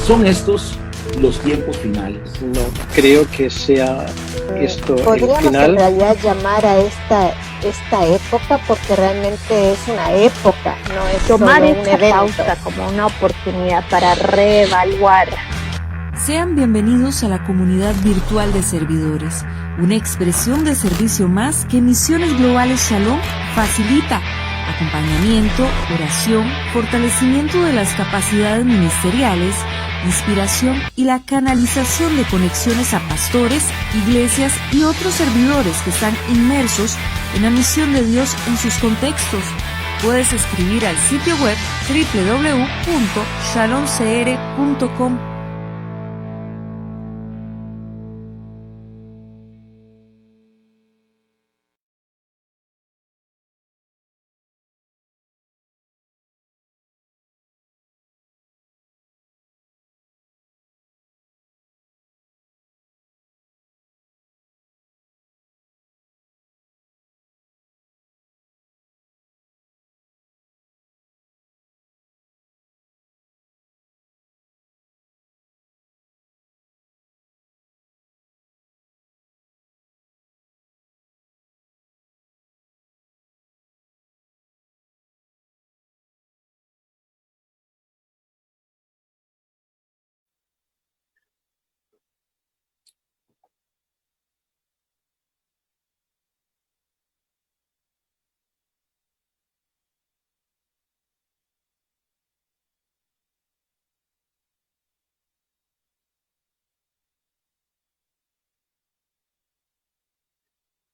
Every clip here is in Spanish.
¿Son estos los tiempos finales? No creo que sea esto el Podríamos final. en realidad llamar a esta época, porque realmente es una época, no es tomar solo un esta evento. pausa como una oportunidad para reevaluar. Sean bienvenidos a la comunidad virtual de servidores, una expresión de servicio más que Misiones Globales Shalom facilita. Acompañamiento, oración, fortalecimiento de las capacidades ministeriales, inspiración y la canalización de conexiones a pastores, iglesias y otros servidores que están inmersos en la misión de Dios en sus contextos. Puedes escribir al sitio web www.shalomcr.com.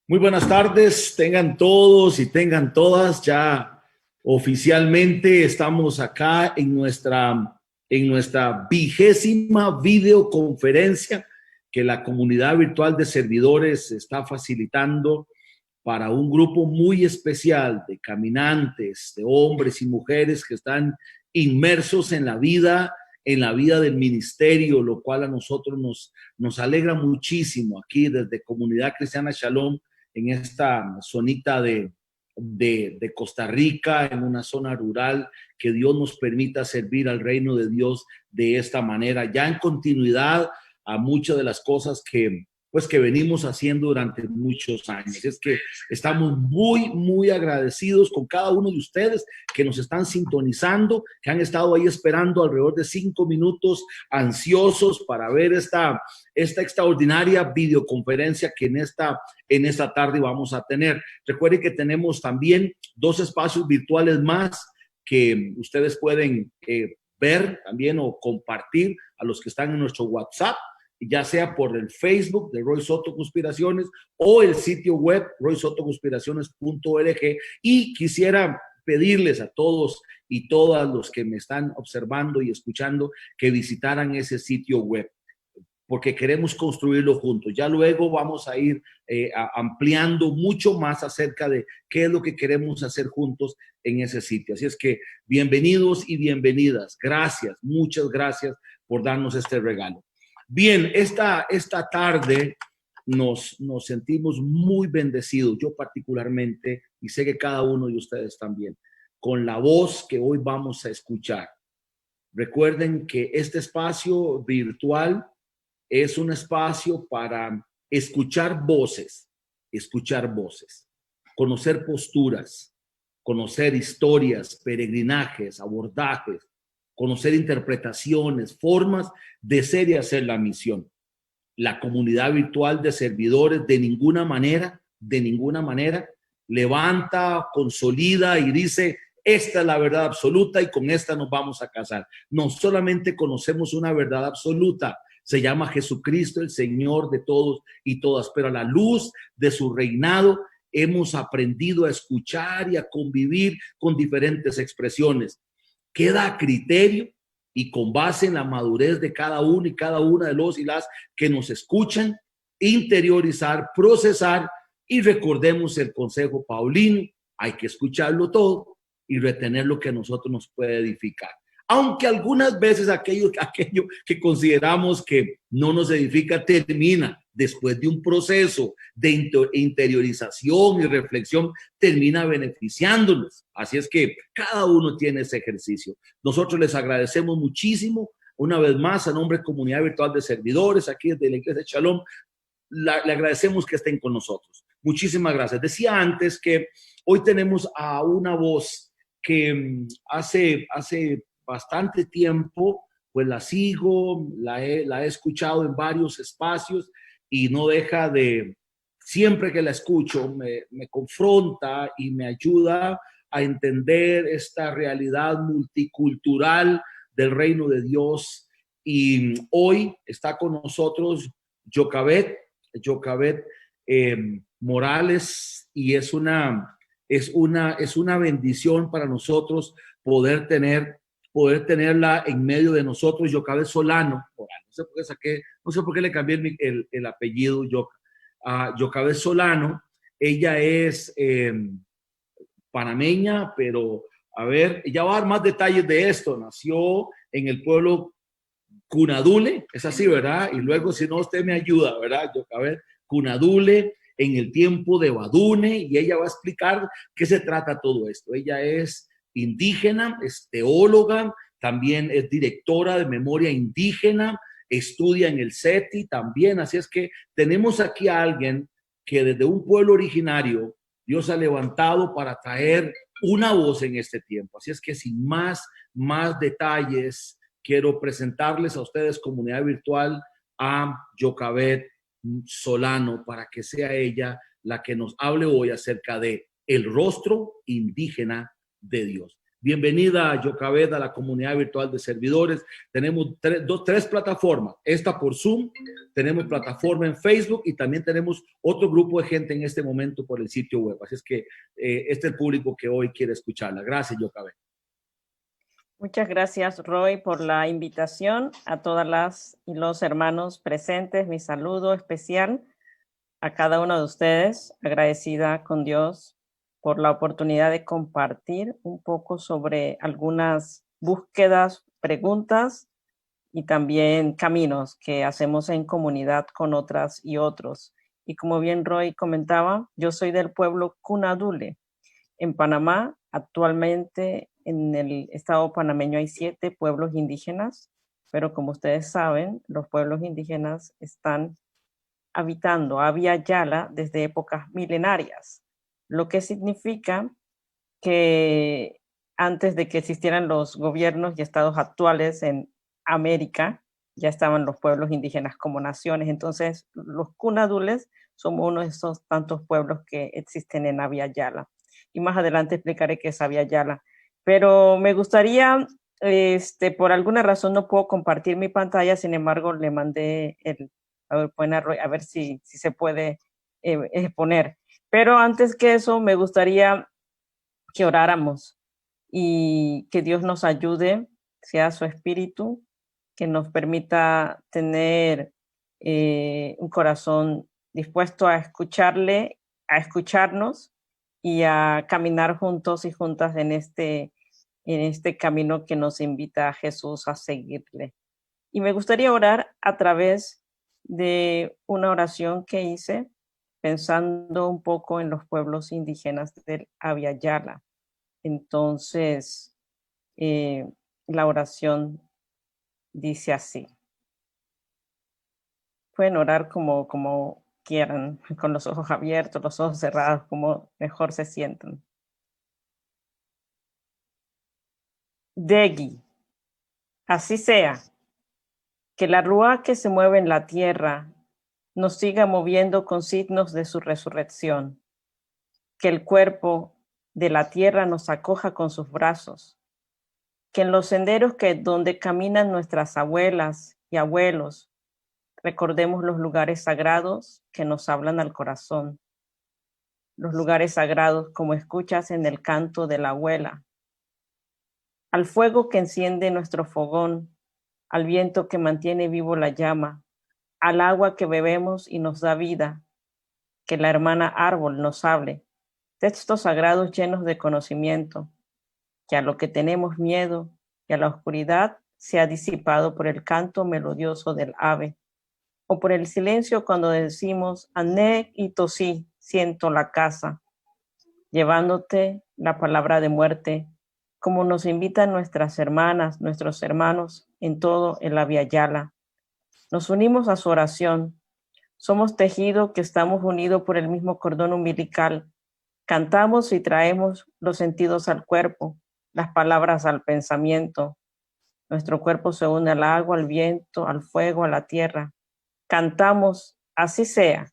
Muy buenas tardes, tengan todos y tengan todas. Ya oficialmente estamos acá en nuestra 20ª videoconferencia que la comunidad virtual de servidores está facilitando para un grupo muy especial de caminantes, de hombres y mujeres que están inmersos en la vida del ministerio, lo cual a nosotros nos alegra muchísimo aquí desde Comunidad Cristiana Shalom, en esta zonita de Costa Rica, en una zona rural, que Dios nos permita servir al reino de Dios de esta manera, ya en continuidad a muchas de las cosas que venimos haciendo durante muchos años. Es que estamos muy agradecidos con cada uno de ustedes que nos están sintonizando, que han estado ahí esperando alrededor de 5 minutos, ansiosos para ver esta extraordinaria videoconferencia que en esta tarde vamos a tener. Recuerden que tenemos también 2 espacios virtuales más que ustedes pueden ver también o compartir a los que están en nuestro WhatsApp, ya sea por el Facebook de Roy Soto Conspiraciones o el sitio web roysotoconspiraciones.org. Y quisiera pedirles a todos y todas los que me están observando y escuchando que visitaran ese sitio web, porque queremos construirlo juntos. Ya luego vamos a ir ampliando mucho más acerca de qué es lo que queremos hacer juntos en ese sitio. Así es que bienvenidos y bienvenidas. Gracias, muchas gracias por darnos este regalo. Bien, esta tarde nos sentimos muy bendecidos, yo particularmente, y sé que cada uno de ustedes también, con la voz que hoy vamos a escuchar. Recuerden que este espacio virtual es un espacio para escuchar voces, conocer posturas, conocer historias, peregrinajes, abordajes, conocer interpretaciones, formas de ser y hacer la misión. La comunidad virtual de servidores de ninguna manera, levanta, consolida y dice: esta es la verdad absoluta y con esta nos vamos a casar. No solamente conocemos una verdad absoluta, se llama Jesucristo, el Señor de todos y todas, pero a la luz de su reinado hemos aprendido a escuchar y a convivir con diferentes expresiones. Queda a criterio y con base en la madurez de cada uno y cada una de los y las que nos escuchan, interiorizar, procesar, y recordemos el consejo paulino: hay que escucharlo todo y retener lo que a nosotros nos puede edificar. Aunque algunas veces aquello que consideramos que no nos edifica termina, después de un proceso de interiorización y reflexión, termina beneficiándonos. Así es que cada uno tiene ese ejercicio. Nosotros les agradecemos muchísimo Una vez más, a nombre de Comunidad Virtual de Servidores, aquí desde la Iglesia de Shalom, le agradecemos que estén con nosotros. Muchísimas gracias. Decía antes que hoy tenemos a una voz que hace bastante tiempo, pues la sigo, la he escuchado en varios espacios y no deja de, siempre que la escucho, me confronta y me ayuda a entender esta realidad multicultural del reino de Dios. Y hoy está con nosotros Yochebed Morales, y es una bendición para nosotros poder tenerla en medio de nosotros. Yochebed Solano Morales, no sé por qué le cambié el apellido. Yochebed Solano, ella es panameña, pero a ver, ya va a dar más detalles de esto. Nació en el pueblo Cunadule, es así, ¿verdad? Y luego, si no, usted me ayuda, ¿verdad? Yochebed Cunadule, en el tiempo de Badune, y ella va a explicar qué se trata todo esto. Ella es indígena, es teóloga, también es directora de memoria indígena, estudia en el CETI también. Así es que tenemos aquí a alguien que desde un pueblo originario Dios ha levantado para traer una voz en este tiempo. Así es que sin más detalles, quiero presentarles a ustedes, comunidad virtual, a Yochebed Solano, para que sea ella la que nos hable hoy acerca de el rostro indígena de Dios. Bienvenida, Yochebed, a la comunidad virtual de servidores. Tenemos tres plataformas. Esta por Zoom, tenemos plataforma en Facebook y también tenemos otro grupo de gente en este momento por el sitio web. Así es que este es el público que hoy quiere escucharla. Gracias, Yochebed. Muchas gracias, Roy, por la invitación. A todas las y los hermanos presentes, mi saludo especial a cada uno de ustedes, agradecida con Dios por la oportunidad de compartir un poco sobre algunas búsquedas, preguntas y también caminos que hacemos en comunidad con otras y otros. Y como bien Roy comentaba, yo soy del pueblo Cunadule, en Panamá. Actualmente en el estado panameño hay 7 pueblos indígenas, pero como ustedes saben, los pueblos indígenas están habitando Abya Yala desde épocas milenarias, lo que significa que antes de que existieran los gobiernos y estados actuales en América, ya estaban los pueblos indígenas como naciones. Entonces, los cunadules somos uno de esos tantos pueblos que existen en Abya Yala. Y más adelante explicaré qué es Abya Yala. Pero me gustaría, por alguna razón no puedo compartir mi pantalla, sin embargo, le mandé a ver si se puede poner. Pero antes que eso, me gustaría que oráramos y que Dios nos ayude, sea su espíritu, que nos permita tener un corazón dispuesto a escucharle, a escucharnos y a caminar juntos y juntas en este camino que nos invita a Jesús a seguirle. Y me gustaría orar a través de una oración que hice pensando un poco en los pueblos indígenas del Abya Yala. Entonces, la oración dice así. Pueden orar como quieran, con los ojos abiertos, los ojos cerrados, como mejor se sientan. Degi, así sea, que la rúa que se mueve en la tierra nos siga moviendo con signos de su resurrección, que el cuerpo de la tierra nos acoja con sus brazos, que en los senderos donde caminan nuestras abuelas y abuelos, recordemos los lugares sagrados que nos hablan al corazón, los lugares sagrados como escuchas en el canto de la abuela, al fuego que enciende nuestro fogón, al viento que mantiene vivo la llama, al agua que bebemos y nos da vida, que la hermana árbol nos hable, textos sagrados llenos de conocimiento, que a lo que tenemos miedo y a la oscuridad sea disipado por el canto melodioso del ave, o por el silencio cuando decimos ané y tosí, siento la casa, llevándote la palabra de muerte como nos invitan nuestras hermanas, nuestros hermanos en todo el Abya Yala. Nos unimos a su oración. Somos tejido que estamos unidos por el mismo cordón umbilical. Cantamos y traemos los sentidos al cuerpo, las palabras al pensamiento. Nuestro cuerpo se une al agua, al viento, al fuego, a la tierra. Cantamos, así sea.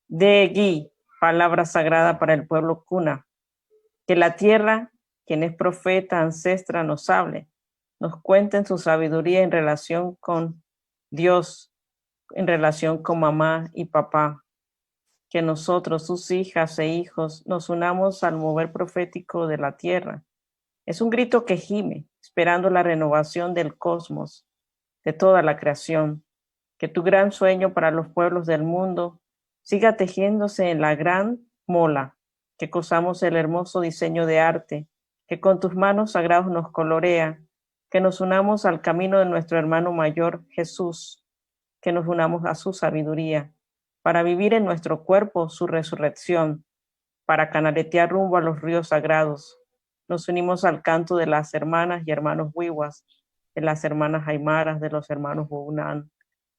De Gui, palabra sagrada para el pueblo Kuna. Que la tierra, quien es profeta, ancestra, nos hable, nos cuente en su sabiduría en relación con Dios, en relación con mamá y papá. Que nosotros, sus hijas e hijos, nos unamos al mover profético de la tierra. Es un grito que gime, esperando la renovación del cosmos, de toda la creación. Que tu gran sueño para los pueblos del mundo siga tejiéndose en la gran mola, que cosamos el hermoso diseño de arte, que con tus manos sagrados nos colorea, que nos unamos al camino de nuestro hermano mayor Jesús, que nos unamos a su sabiduría, para vivir en nuestro cuerpo su resurrección, para canaletear rumbo a los ríos sagrados. Nos unimos al canto de las hermanas y hermanos Wiwas, de las hermanas Aymaras, de los hermanos Wunan,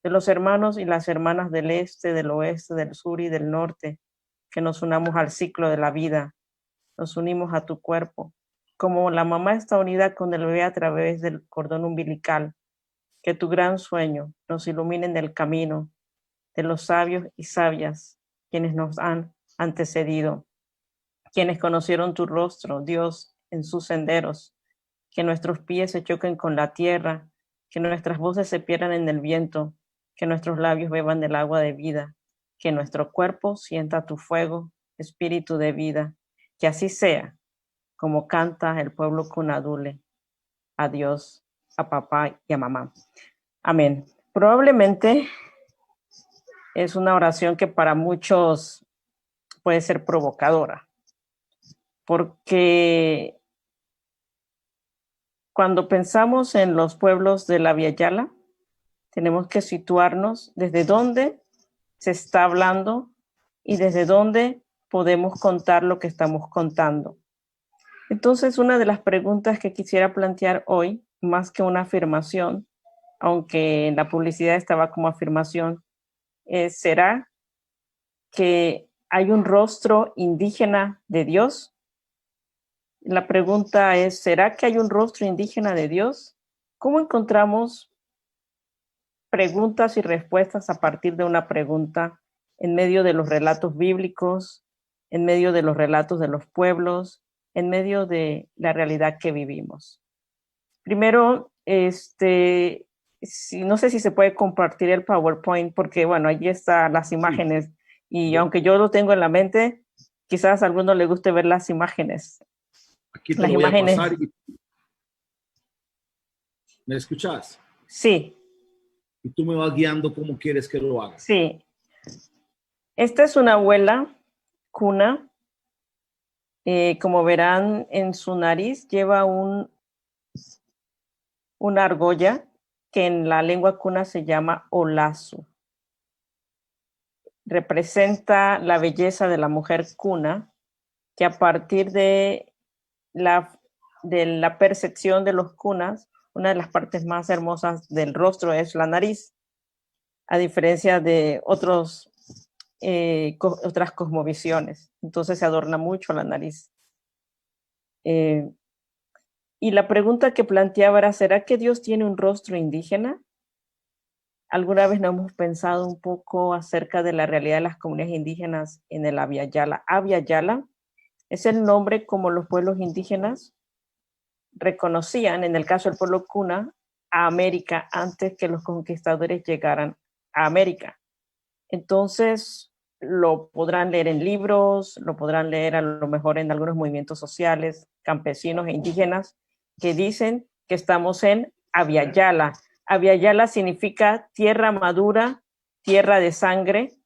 de los hermanos y las hermanas del este, del oeste, del sur y del norte, que nos unamos al ciclo de la vida. Nos unimos a tu cuerpo, como la mamá está unida con el bebé a través del cordón umbilical. Que tu gran sueño nos ilumine en el camino de los sabios y sabias, quienes nos han antecedido, quienes conocieron tu rostro, Dios, en sus senderos, que nuestros pies se choquen con la tierra, que nuestras voces se pierdan en el viento, que nuestros labios beban del agua de vida, que nuestro cuerpo sienta tu fuego, espíritu de vida, que así sea, como canta el pueblo Kunadule, a Dios, a papá y a mamá. Amén. Probablemente es una oración que para muchos puede ser provocadora, porque cuando pensamos en los pueblos de la Abya Yala, tenemos que situarnos desde dónde se está hablando y desde dónde podemos contar lo que estamos contando. Entonces, una de las preguntas que quisiera plantear hoy, más que una afirmación, aunque en la publicidad estaba como afirmación, es, ¿será que hay un rostro indígena de Dios? La pregunta es, ¿será que hay un rostro indígena de Dios? ¿Cómo encontramos preguntas y respuestas a partir de una pregunta en medio de los relatos bíblicos, en medio de los relatos de los pueblos, en medio de la realidad que vivimos? Primero, no sé si se puede compartir el PowerPoint, porque bueno, allí están las imágenes, y aunque yo lo tengo en la mente, quizás a alguno le guste ver las imágenes. Aquí te las lo voy imágenes. a pasar. ¿Me escuchas? Sí. Y tú me vas guiando cómo quieres que lo haga. Sí. Esta es una abuela Kuna. Como verán, en su nariz lleva una argolla que en la lengua Kuna se llama olazu. Representa la belleza de la mujer Kuna, que a partir de la percepción de los Kunas, una de las partes más hermosas del rostro es la nariz, a diferencia de otras cosmovisiones. Entonces se adorna mucho la nariz. Y la pregunta que planteaba era, ¿será que Dios tiene un rostro indígena? ¿Alguna vez no hemos pensado un poco acerca de la realidad de las comunidades indígenas en el Abya Yala? Abya Yala es el nombre como los pueblos indígenas reconocían, en el caso del pueblo Kuna, a América antes que los conquistadores llegaran a América. Entonces, lo podrán leer en libros, lo podrán leer a lo mejor en algunos movimientos sociales, campesinos e indígenas, que dicen que estamos en Abya Yala. Abya Yala significa tierra madura, tierra de sangre,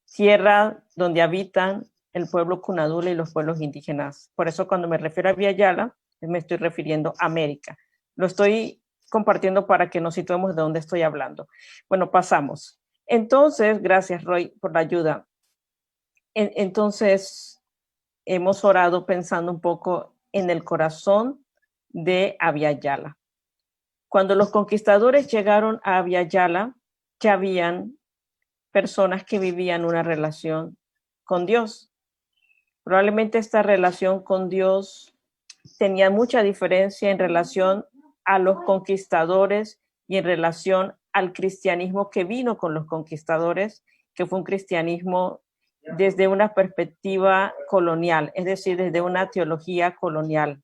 tierra donde habitan el pueblo Kunadule y los pueblos indígenas. Por eso cuando me refiero a Abya Yala, me estoy refiriendo a América. Lo estoy compartiendo para que nos situemos de dónde estoy hablando. Bueno, pasamos. Entonces, gracias Roy por la ayuda. Entonces, hemos orado pensando un poco en el corazón de Abya Yala. Cuando los conquistadores llegaron a Abya Yala, ya habían personas que vivían una relación con Dios. Probablemente esta relación con Dios tenía mucha diferencia en relación a los conquistadores y en relación al cristianismo que vino con los conquistadores, que fue un cristianismo desde una perspectiva colonial, es decir, desde una teología colonial.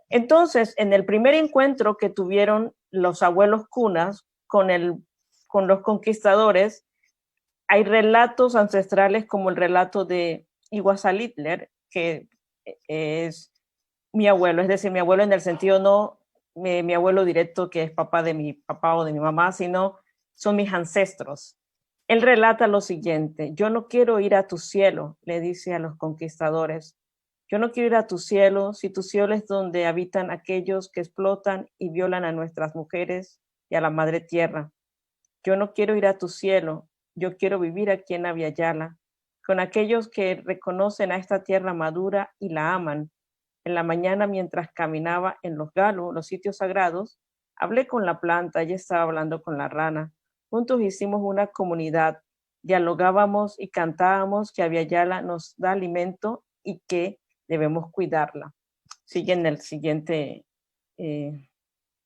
Entonces, en el primer encuentro que tuvieron los abuelos cunas con los conquistadores, hay relatos ancestrales como el relato de Iguazalítler, que es mi abuelo, es decir, mi abuelo en el sentido no mi abuelo directo, que es papá de mi papá o de mi mamá, sino son mis ancestros. Él relata lo siguiente: yo no quiero ir a tu cielo, le dice a los conquistadores. Yo no quiero ir a tu cielo, si tu cielo es donde habitan aquellos que explotan y violan a nuestras mujeres y a la madre tierra. Yo no quiero ir a tu cielo, yo quiero vivir aquí en Abya Yala, con aquellos que reconocen a esta tierra madura y la aman. En la mañana, mientras caminaba en los galu, los sitios sagrados, hablé con la planta, ella estaba hablando con la rana. Juntos hicimos una comunidad, dialogábamos y cantábamos que Abya Yala nos da alimento y que debemos cuidarla. Sigue en la siguiente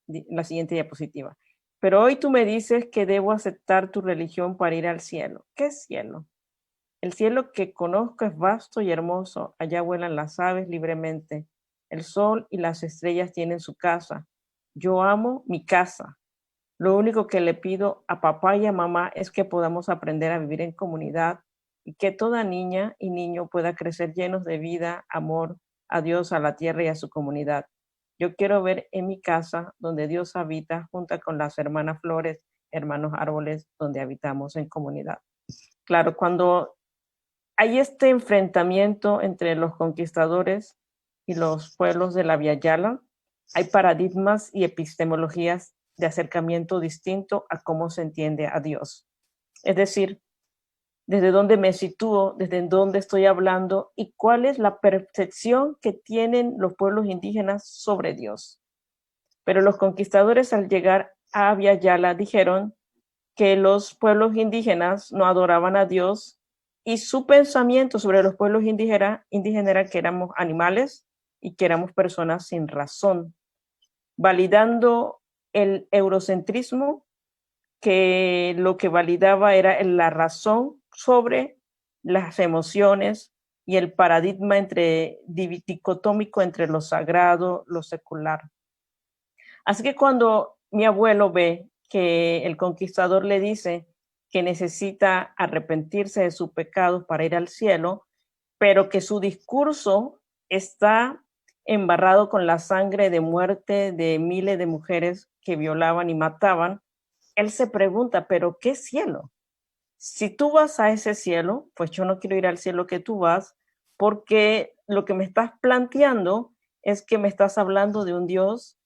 diapositiva. Pero hoy tú me dices que debo aceptar tu religión para ir al cielo. ¿Qué cielo? El cielo que conozco es vasto y hermoso. Allá vuelan las aves libremente. El sol y las estrellas tienen su casa. Yo amo mi casa. Lo único que le pido a papá y a mamá es que podamos aprender a vivir en comunidad y que toda niña y niño pueda crecer llenos de vida, amor, a Dios, a la tierra y a su comunidad. Yo quiero ver en mi casa donde Dios habita, junto con las hermanas flores, hermanos árboles, donde habitamos en comunidad. Claro, cuando hay este enfrentamiento entre los conquistadores y los pueblos de la Abya Yala, hay paradigmas y epistemologías de acercamiento distinto a cómo se entiende a Dios. Es decir, desde dónde me sitúo, desde dónde estoy hablando y cuál es la percepción que tienen los pueblos indígenas sobre Dios. Pero los conquistadores, al llegar a Abya Yala, dijeron que los pueblos indígenas no adoraban a Dios y su pensamiento sobre los pueblos indígenas era que éramos animales y que éramos personas sin razón, validando el eurocentrismo, que lo que validaba era la razón sobre las emociones y el paradigma dicotómico entre lo sagrado, lo secular. Así que cuando mi abuelo ve que el conquistador le dice que necesita arrepentirse de sus pecados para ir al cielo, pero que su discurso está embarrado con la sangre de muerte de miles de mujeres que violaban y mataban, él se pregunta, ¿pero qué cielo? Si tú vas a ese cielo, pues yo no quiero ir al cielo que tú vas, porque lo que me estás planteando es que me estás hablando de un Dios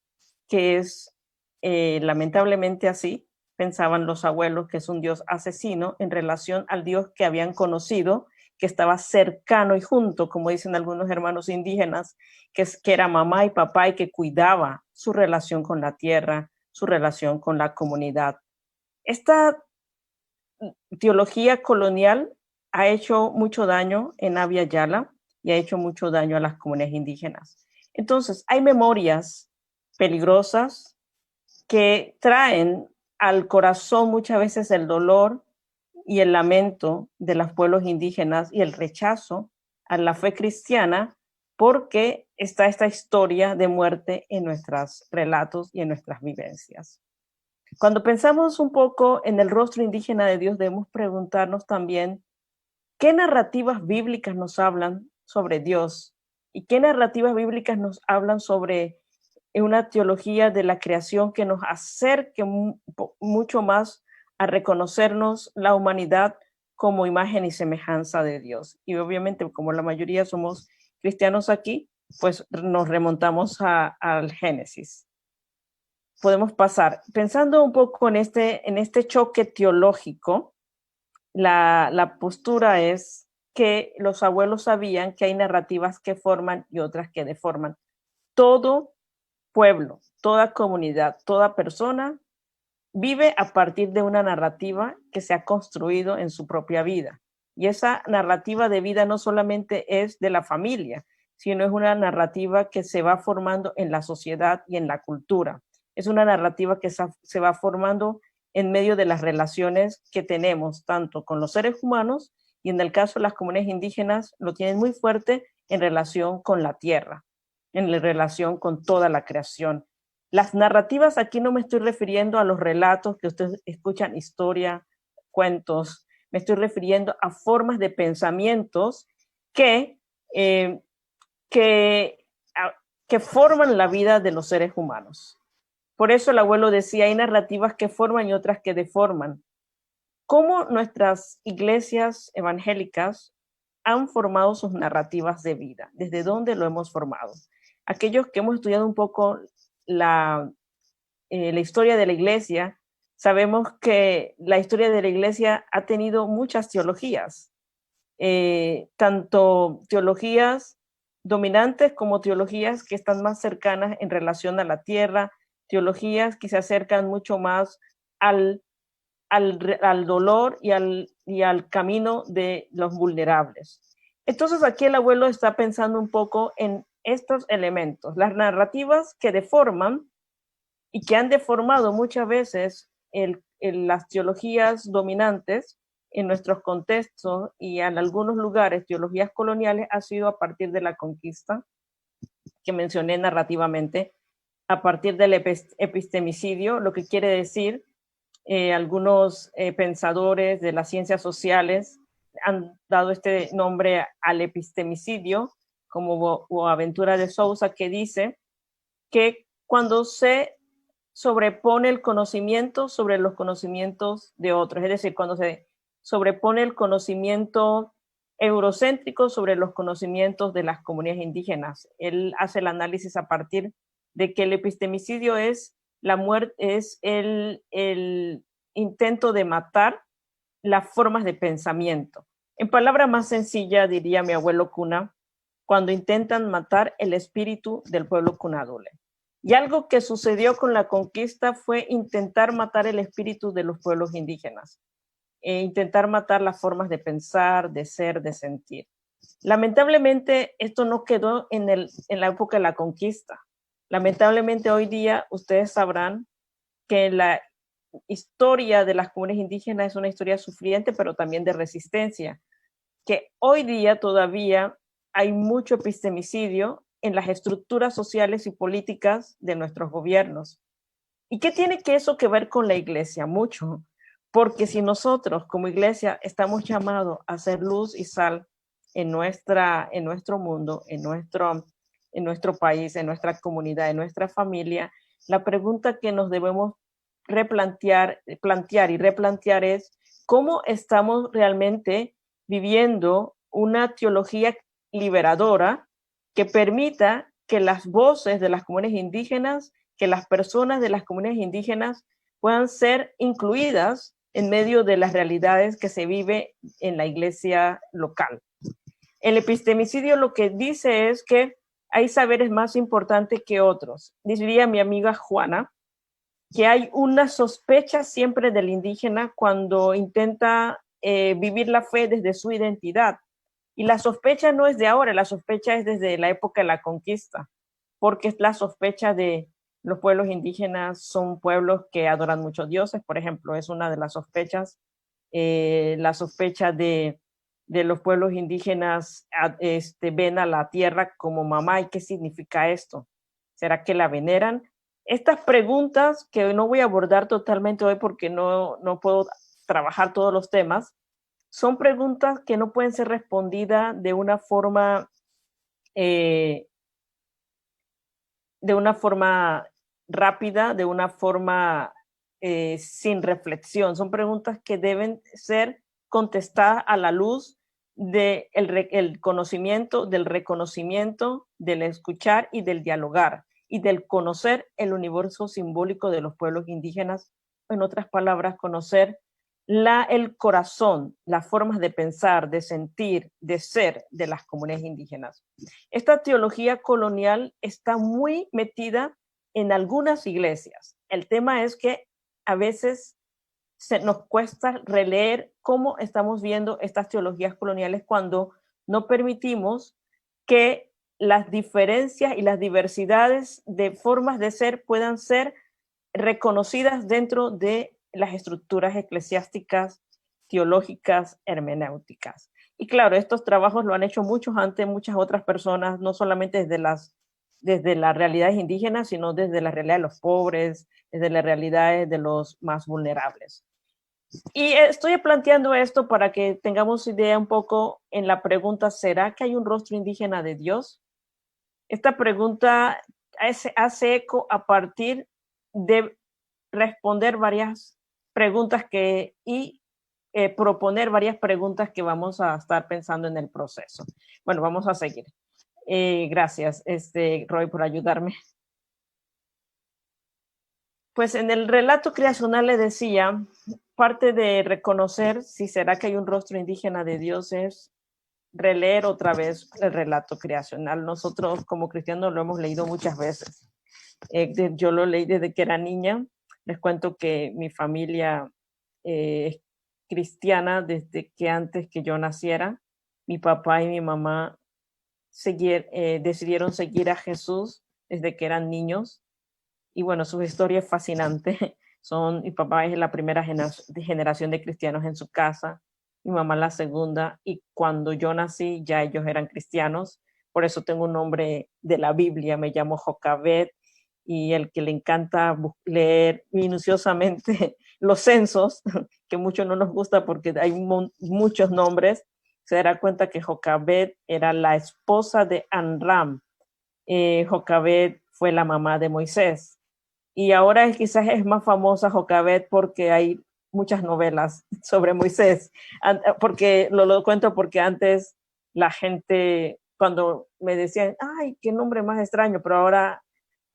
que es lamentablemente así, pensaban los abuelos, que es un Dios asesino en relación al Dios que habían conocido, que estaba cercano y junto, como dicen algunos hermanos indígenas, que era mamá y papá y que cuidaba su relación con la tierra, su relación con la comunidad. Esta teología colonial ha hecho mucho daño en Abya Yala y ha hecho mucho daño a las comunidades indígenas. Entonces, hay memorias peligrosas que traen al corazón muchas veces el dolor y el lamento de los pueblos indígenas y el rechazo a la fe cristiana, porque está esta historia de muerte en nuestros relatos y en nuestras vivencias. Cuando pensamos un poco en el rostro indígena de Dios, debemos preguntarnos también qué narrativas bíblicas nos hablan sobre Dios y qué narrativas bíblicas nos hablan sobre una teología de la creación que nos acerque mucho más a reconocernos la humanidad como imagen y semejanza de Dios. Y obviamente, como la mayoría somos cristianos aquí, pues nos remontamos al Génesis. Podemos pasar, pensando un poco en este choque teológico, la postura es que los abuelos sabían que hay narrativas que forman y otras que deforman. Todo pueblo, toda comunidad, toda persona vive a partir de una narrativa que se ha construido en su propia vida. Y esa narrativa de vida no solamente es de la familia, sino es una narrativa que se va formando en la sociedad y en la cultura. Es una narrativa que se va formando en medio de las relaciones que tenemos, tanto con los seres humanos y en el caso de las comunidades indígenas, lo tienen muy fuerte en relación con la tierra, en relación con toda la creación. Las narrativas, aquí no me estoy refiriendo a los relatos que ustedes escuchan, historia, cuentos, me estoy refiriendo a formas de pensamientos que forman la vida de los seres humanos. Por eso el abuelo decía, hay narrativas que forman y otras que deforman. ¿Cómo nuestras iglesias evangélicas han formado sus narrativas de vida? ¿Desde dónde lo hemos formado? Aquellos que hemos estudiado un poco la historia de la iglesia, sabemos que la historia de la iglesia ha tenido muchas teologías, tanto teologías dominantes como teologías que están más cercanas en relación a la tierra, teologías que se acercan mucho más al dolor y al camino de los vulnerables. Entonces aquí el abuelo está pensando un poco en estos elementos, las narrativas que deforman y que han deformado muchas veces las teologías dominantes en nuestros contextos y en algunos lugares, teologías coloniales, ha sido a partir de la conquista, que mencioné narrativamente, a partir del epistemicidio, lo que quiere decir, algunos pensadores de las ciencias sociales han dado este nombre al epistemicidio, como Boaventura de Sousa, que dice que cuando se sobrepone el conocimiento sobre los conocimientos de otros, es decir, cuando se sobrepone el conocimiento eurocéntrico sobre los conocimientos de las comunidades indígenas. Él hace el análisis a partir de que el epistemicidio es la muerte, es el intento de matar las formas de pensamiento. En palabras más sencillas, diría mi abuelo Cuna, cuando intentan matar el espíritu del pueblo cunadole. Y algo que sucedió con la conquista fue intentar matar el espíritu de los pueblos indígenas, intentar matar las formas de pensar, de ser, de sentir. Lamentablemente, esto no quedó en la época de la conquista. Lamentablemente, hoy día, ustedes sabrán que la historia de las comunidades indígenas es una historia sufriente, pero también de resistencia, que hoy día todavía hay mucho epistemicidio en las estructuras sociales y políticas de nuestros gobiernos. ¿Y qué tiene eso que ver con la iglesia? Mucho, porque si nosotros como iglesia estamos llamados a ser luz y sal en nuestro mundo, en nuestro país, en nuestra comunidad, en nuestra familia, la pregunta que nos debemos plantear y replantear es cómo estamos realmente viviendo una teología liberadora que permita que las voces de las comunidades indígenas, que las personas de las comunidades indígenas puedan ser incluidas en medio de las realidades que se vive en la iglesia local. El epistemicidio lo que dice es que hay saberes más importantes que otros. Diría mi amiga Juana que hay una sospecha siempre del indígena cuando intenta vivir la fe desde su identidad. Y la sospecha no es de ahora, la sospecha es desde la época de la conquista, porque es la sospecha de los pueblos indígenas, son pueblos que adoran muchos dioses, por ejemplo, es una de las sospechas. La sospecha de los pueblos indígenas ven a la tierra como mamá. ¿Y qué significa esto? ¿Será que la veneran? Estas preguntas que no voy a abordar totalmente hoy porque no puedo trabajar todos los temas, son preguntas que no pueden ser respondidas de una forma rápida, de una forma sin reflexión. Son preguntas que deben ser contestadas a la luz del conocimiento, del reconocimiento, del escuchar y del dialogar, y del conocer el universo simbólico de los pueblos indígenas. En otras palabras, conocer el corazón, las formas de pensar, de sentir, de ser de las comunidades indígenas. Esta teología colonial está muy metida en algunas iglesias. El tema es que a veces nos cuesta releer cómo estamos viendo estas teologías coloniales cuando no permitimos que las diferencias y las diversidades de formas de ser puedan ser reconocidas dentro de las estructuras eclesiásticas, teológicas, hermenéuticas. Y claro, estos trabajos lo han hecho muchos antes, muchas otras personas, no solamente desde las realidades indígenas, sino desde la realidad de los pobres, desde las realidades de los más vulnerables. Y estoy planteando esto para que tengamos idea un poco en la pregunta, ¿será que hay un rostro indígena de Dios? Esta pregunta hace eco a partir de responder varias preguntas y proponer varias preguntas que vamos a estar pensando en el proceso. Bueno, vamos a seguir. Gracias, Roy, por ayudarme. Pues en el relato creacional le decía, parte de reconocer si será que hay un rostro indígena de Dios es releer otra vez el relato creacional. Nosotros como cristianos lo hemos leído muchas veces. Yo lo leí desde que era niña. Les cuento que mi familia es cristiana desde que antes que yo naciera. Mi papá y mi mamá decidieron seguir a Jesús desde que eran niños. Y bueno, su historia es fascinante. Mi papá es la primera generación de cristianos en su casa, mi mamá la segunda, y cuando yo nací ya ellos eran cristianos. Por eso tengo un nombre de la Biblia, me llamo Jocabet, y el que le encanta leer minuciosamente los censos, que mucho no nos gusta porque hay muchos nombres, se dará cuenta que Jocabet era la esposa de Amram. Jocabet fue la mamá de Moisés. Y ahora quizás es más famosa Jocabet porque hay muchas novelas sobre Moisés. Porque lo cuento porque antes la gente, cuando me decían, ay, qué nombre más extraño, pero ahora,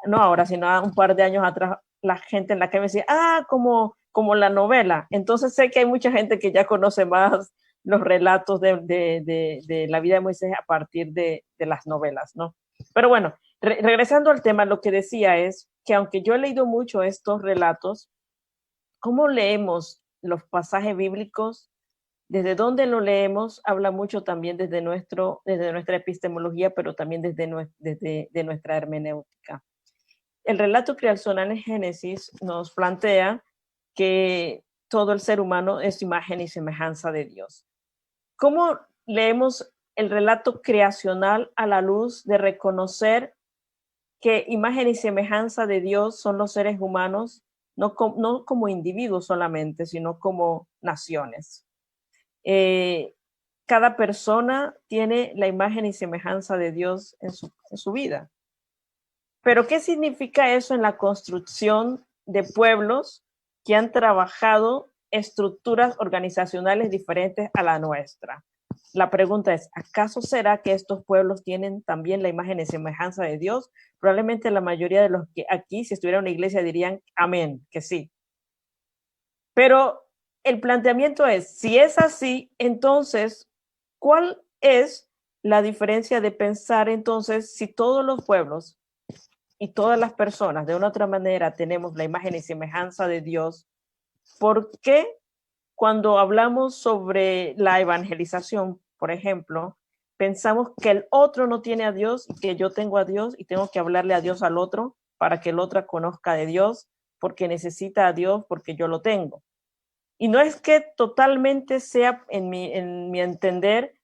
no ahora, sino un par de años atrás, la gente en la calle me decía, como la novela. Entonces sé que hay mucha gente que ya conoce más los relatos de la vida de Moisés a partir de las novelas, ¿no? Pero bueno, regresando al tema, lo que decía es que aunque yo he leído mucho estos relatos, ¿cómo leemos los pasajes bíblicos? Desde dónde lo leemos habla mucho también desde nuestra epistemología, pero también desde nuestra hermenéutica. El relato creacional en Génesis nos plantea que todo el ser humano es imagen y semejanza de Dios. ¿Cómo leemos el relato creacional a la luz de reconocer que imagen y semejanza de Dios son los seres humanos, no como individuos solamente, sino como naciones? Cada persona tiene la imagen y semejanza de Dios en su vida. Pero ¿qué significa eso en la construcción de pueblos que han trabajado estructuras organizacionales diferentes a la nuestra? La pregunta es, ¿acaso será que estos pueblos tienen también la imagen y semejanza de Dios? Probablemente la mayoría de los que aquí, si estuviera en una iglesia, dirían amén, que sí. Pero el planteamiento es, si es así, entonces, ¿cuál es la diferencia de pensar entonces si todos los pueblos y todas las personas de una u otra manera tenemos la imagen y semejanza de Dios? ¿Por qué cuando hablamos sobre la evangelización, por ejemplo, pensamos que el otro no tiene a Dios y que yo tengo a Dios y tengo que hablarle a Dios al otro para que el otro conozca de Dios porque necesita a Dios porque yo lo tengo? Y no es que totalmente sea, en mi entender,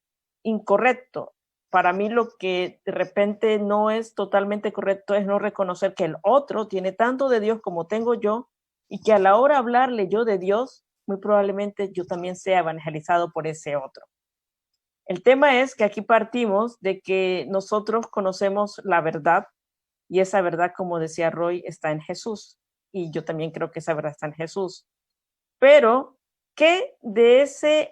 incorrecto. Para mí lo que de repente no es totalmente correcto es no reconocer que el otro tiene tanto de Dios como tengo yo y que a la hora de hablarle yo de Dios, muy probablemente yo también sea evangelizado por ese otro. El tema es que aquí partimos de que nosotros conocemos la verdad y esa verdad, como decía Roy, está en Jesús. Y yo también creo que esa verdad está en Jesús. Pero, ¿qué de ese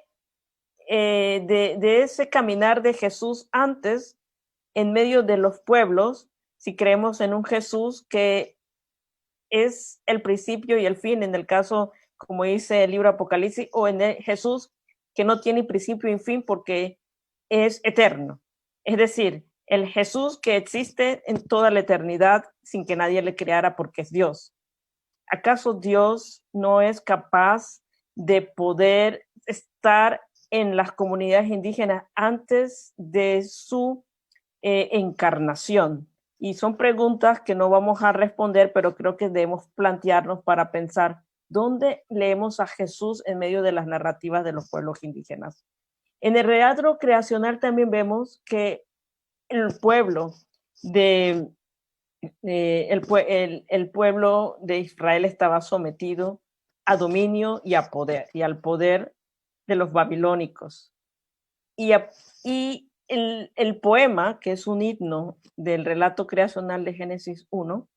caminar de Jesús antes, en medio de los pueblos, si creemos en un Jesús que es el principio y el fin, en el caso, como dice el libro Apocalipsis, o en Jesús que no tiene principio y fin porque es eterno? Es decir, el Jesús que existe en toda la eternidad sin que nadie le creara porque es Dios. ¿Acaso Dios no es capaz de poder estar en las comunidades indígenas antes de su encarnación? Y son preguntas que no vamos a responder, pero creo que debemos plantearnos para pensar dónde leemos a Jesús en medio de las narrativas de los pueblos indígenas. En el relato creacional también vemos que el pueblo de el pueblo de Israel estaba sometido a dominio y a poder, y al poder de los babilónicos. Y el poema, que es un himno del relato creacional de Génesis 1,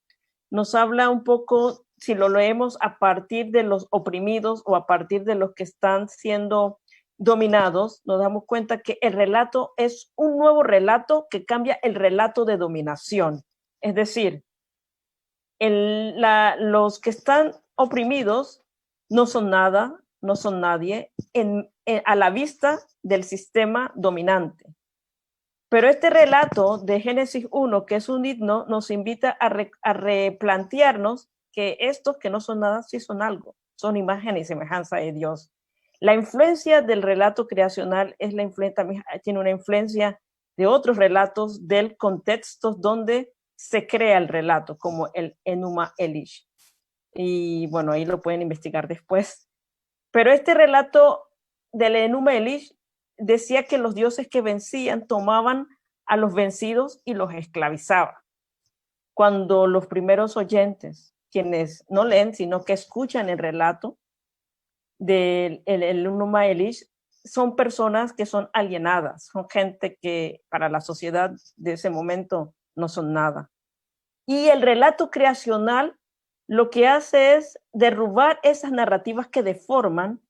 nos habla un poco, si lo leemos a partir de los oprimidos o a partir de los que están siendo dominados, nos damos cuenta que el relato es un nuevo relato que cambia el relato de dominación. Es decir, los que están oprimidos no son nada, no son nadie a la vista del sistema dominante. Pero este relato de Génesis 1, que es un himno, nos invita a replantearnos que estos que no son nada sí son algo, son imagen y semejanza de Dios. La influencia del relato creacional tiene una influencia de otros relatos del contexto donde se crea el relato, como el Enuma Elish. Y bueno, ahí lo pueden investigar después. Pero este relato del Enuma Elish decía que los dioses que vencían tomaban a los vencidos y los esclavizaban. Cuando los primeros oyentes, quienes no leen, sino que escuchan el relato del Enuma Elish, son personas que son alienadas, son gente que para la sociedad de ese momento no son nada. Y el relato creacional lo que hace es derrubar esas narrativas que deforman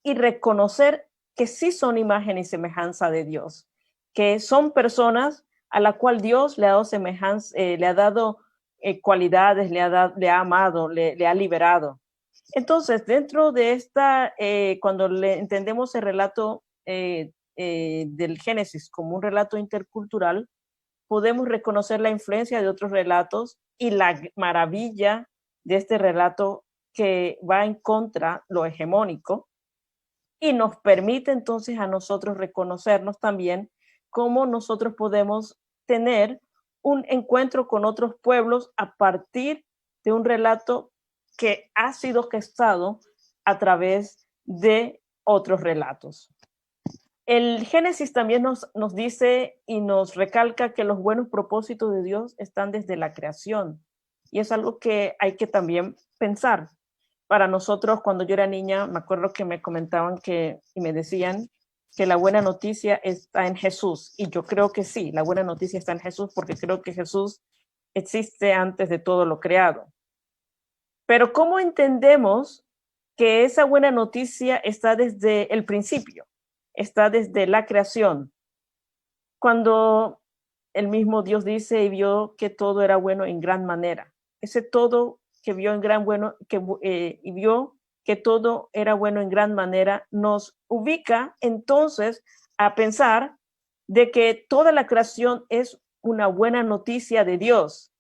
y reconocer que sí son imagen y semejanza de Dios, que son personas a la cual Dios le ha dado semejanza, le ha dado cualidades, le ha amado, le ha liberado. Entonces, dentro de cuando entendemos el relato del Génesis como un relato intercultural, podemos reconocer la influencia de otros relatos y la maravilla de este relato que va en contra lo hegemónico y nos permite entonces a nosotros reconocernos también cómo nosotros podemos tener un encuentro con otros pueblos a partir de un relato que ha sido gestado a través de otros relatos. El Génesis también nos dice y nos recalca que los buenos propósitos de Dios están desde la creación. Y es algo que hay que también pensar. Para nosotros, cuando yo era niña, me acuerdo que me comentaban y me decían que la buena noticia está en Jesús. Y yo creo que sí, la buena noticia está en Jesús porque creo que Jesús existe antes de todo lo creado. Pero ¿cómo entendemos que esa buena noticia está desde el principio? Está desde la creación. Cuando el mismo Dios dice y vio que todo era bueno en gran manera. Ese todo que vio en gran bueno, y vio que todo era bueno en gran manera, nos ubica entonces a pensar de que toda la creación es una buena noticia de Dios.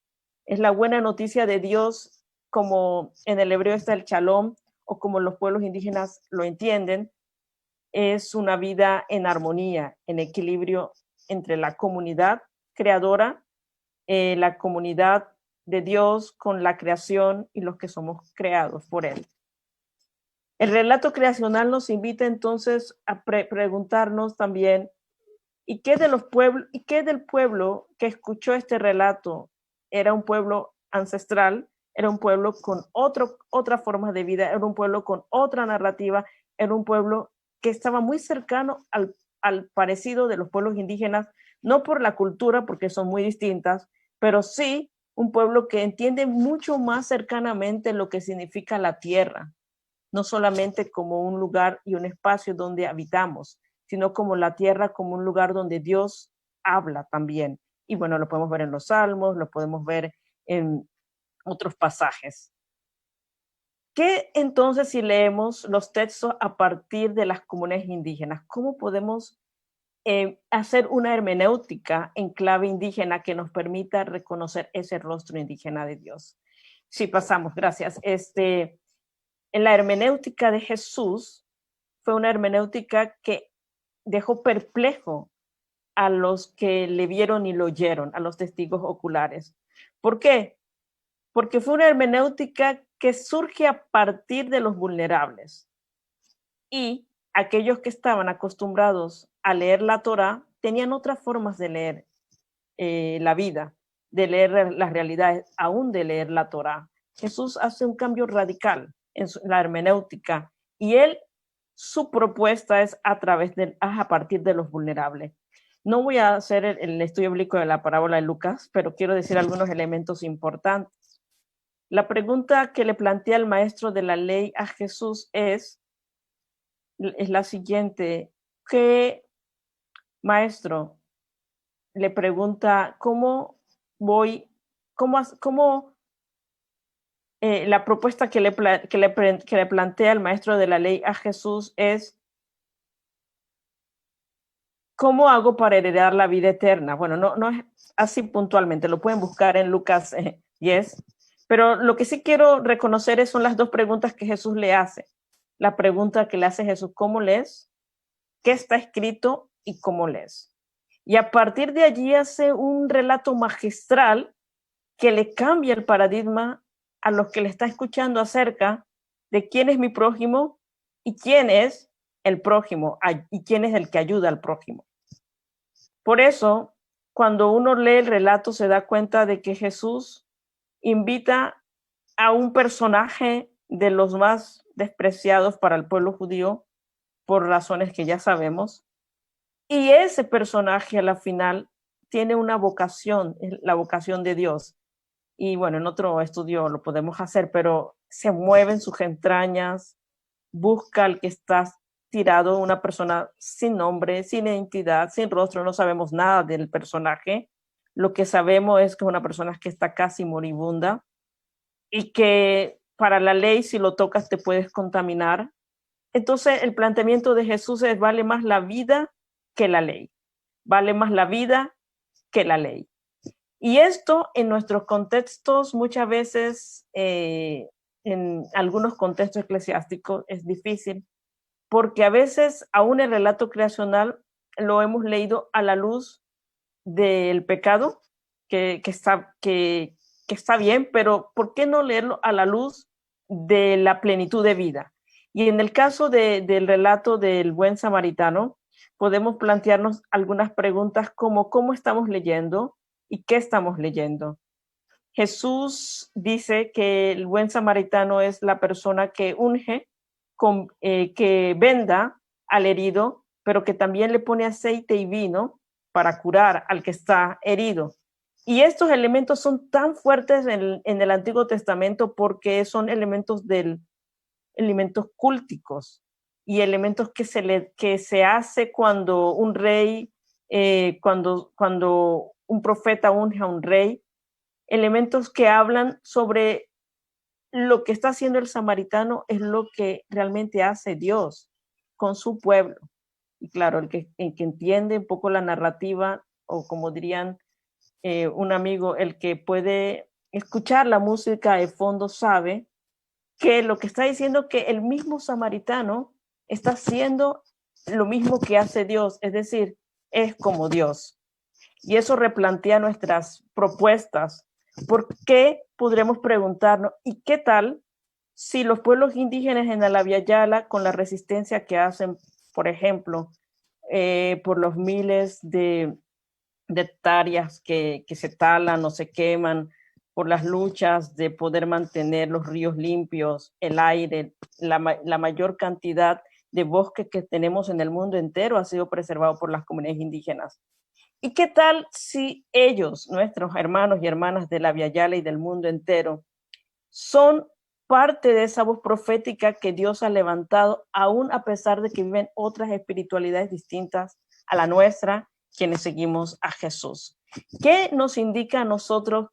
Es la buena noticia de Dios, como en el hebreo está el shalom, o como los pueblos indígenas lo entienden, es una vida en armonía, en equilibrio entre la comunidad creadora, la comunidad de Dios con la creación y los que somos creados por Él. El relato creacional nos invita entonces a preguntarnos también, ¿y qué del pueblo que escuchó este relato? Era un pueblo ancestral, era un pueblo con otra forma de vida, era un pueblo con otra narrativa, era un pueblo que estaba muy cercano al parecido de los pueblos indígenas, no por la cultura, porque son muy distintas, pero sí un pueblo que entiende mucho más cercanamente lo que significa la tierra, no solamente como un lugar y un espacio donde habitamos, sino como la tierra, como un lugar donde Dios habla también. Y bueno, lo podemos ver en los Salmos, lo podemos ver en otros pasajes. ¿Qué entonces si leemos los textos a partir de las comunidades indígenas? ¿Cómo podemos hacer una hermenéutica en clave indígena que nos permita reconocer ese rostro indígena de Dios. Sí, pasamos, gracias. En la hermenéutica de Jesús fue una hermenéutica que dejó perplejo a los que le vieron y lo oyeron, a los testigos oculares. ¿Por qué? Porque fue una hermenéutica que surge a partir de los vulnerables. Y aquellos que estaban acostumbrados a leer la Torá tenían otras formas de leer la vida, de leer las realidades, aún de leer la Torá. Jesús hace un cambio radical en la hermenéutica y su propuesta es a partir de los vulnerables. No voy a hacer el estudio bíblico de la parábola de Lucas, pero quiero decir algunos elementos importantes. La pregunta que le plantea el maestro de la ley a Jesús es la siguiente: ¿qué maestro? Le pregunta, la propuesta que le plantea el maestro de la ley a Jesús es: ¿cómo hago para heredar la vida eterna? Bueno, no es así puntualmente, lo pueden buscar en Lucas 10, pero lo que sí quiero reconocer son las dos preguntas que Jesús le hace. La pregunta que le hace Jesús: ¿cómo lees? ¿Qué está escrito? ¿Y cómo lees? Y a partir de allí hace un relato magistral que le cambia el paradigma a los que le está escuchando acerca de quién es mi prójimo y quién es el prójimo y quién es el que ayuda al prójimo. Por eso, cuando uno lee el relato se da cuenta de que Jesús invita a un personaje de los más despreciados para el pueblo judío por razones que ya sabemos, y ese personaje a la final tiene una vocación, la vocación de Dios. Y bueno, en otro estudio lo podemos hacer, pero se mueve en sus entrañas, busca al que está tirado, una persona sin nombre, sin identidad, sin rostro, no sabemos nada del personaje. Lo que sabemos es que es una persona que está casi moribunda y que para la ley, si lo tocas, te puedes contaminar. Entonces, el planteamiento de Jesús es: vale más la vida que la ley. Vale más la vida que la ley. Y esto en nuestros contextos muchas veces, en algunos contextos eclesiásticos, es difícil, porque a veces aún el relato creacional lo hemos leído a la luz del pecado, que está bien, pero ¿por qué no leerlo a la luz de la plenitud de vida? Y en el caso del relato del buen samaritano, podemos plantearnos algunas preguntas como: ¿cómo estamos leyendo y qué estamos leyendo? Jesús dice que el buen samaritano es la persona que unge, que venda al herido, pero que también le pone aceite y vino para curar al que está herido. Y estos elementos son tan fuertes en el Antiguo Testamento porque son elementos culticos y elementos que se hace cuando un rey, cuando un profeta unge a un rey, elementos que hablan sobre lo que está haciendo el samaritano es lo que realmente hace Dios con su pueblo. Y claro, el que entiende un poco la narrativa, o como dirían un amigo, el que puede escuchar la música de fondo sabe que lo que está diciendo es que el mismo samaritano está haciendo lo mismo que hace Dios, es decir, es como Dios. Y eso replantea nuestras propuestas. ¿Por qué? Podremos preguntarnos, ¿y qué tal si los pueblos indígenas en la Via Yala, con la resistencia que hacen, por ejemplo, por los miles de hectáreas que se talan o se queman, por las luchas de poder mantener los ríos limpios, el aire, la mayor cantidad de bosque que tenemos en el mundo entero ha sido preservado por las comunidades indígenas? ¿Y qué tal si ellos, nuestros hermanos y hermanas de la Via Yala y del mundo entero, son parte de esa voz profética que Dios ha levantado, aún a pesar de que viven otras espiritualidades distintas a la nuestra, quienes seguimos a Jesús? ¿Qué nos indica a nosotros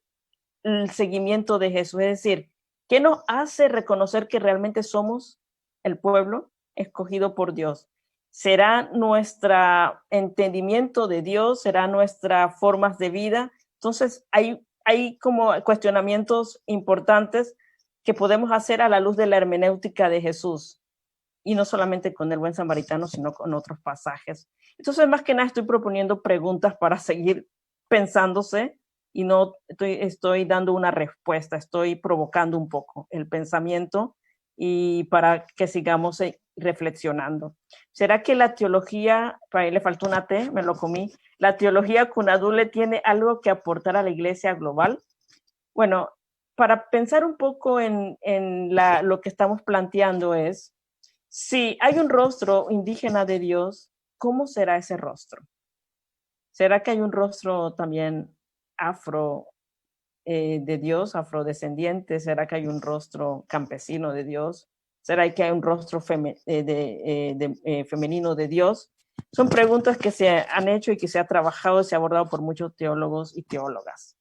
el seguimiento de Jesús? Es decir, ¿qué nos hace reconocer que realmente somos el pueblo escogido por Dios? ¿Será nuestro entendimiento de Dios? ¿Será nuestras formas de vida? Entonces, hay como cuestionamientos importantes que podemos hacer a la luz de la hermenéutica de Jesús, y no solamente con el buen samaritano, sino con otros pasajes. Entonces, más que nada, estoy proponiendo preguntas para seguir pensándose, y no estoy dando una respuesta, estoy provocando un poco el pensamiento y para que sigamos reflexionando. ¿Será que la teología, para ahí le faltó una T, me lo comí, la teología Cunadule tiene algo que aportar a la iglesia global? Bueno, para pensar un poco en lo que estamos planteando es, si hay un rostro indígena de Dios, ¿cómo será ese rostro? ¿Será que hay un rostro también afro de Dios, afrodescendiente? ¿Será que hay un rostro campesino de Dios? ¿Será que hay un rostro femenino de Dios? Son preguntas que se han hecho y que se ha trabajado y se ha abordado por muchos teólogos y teólogas.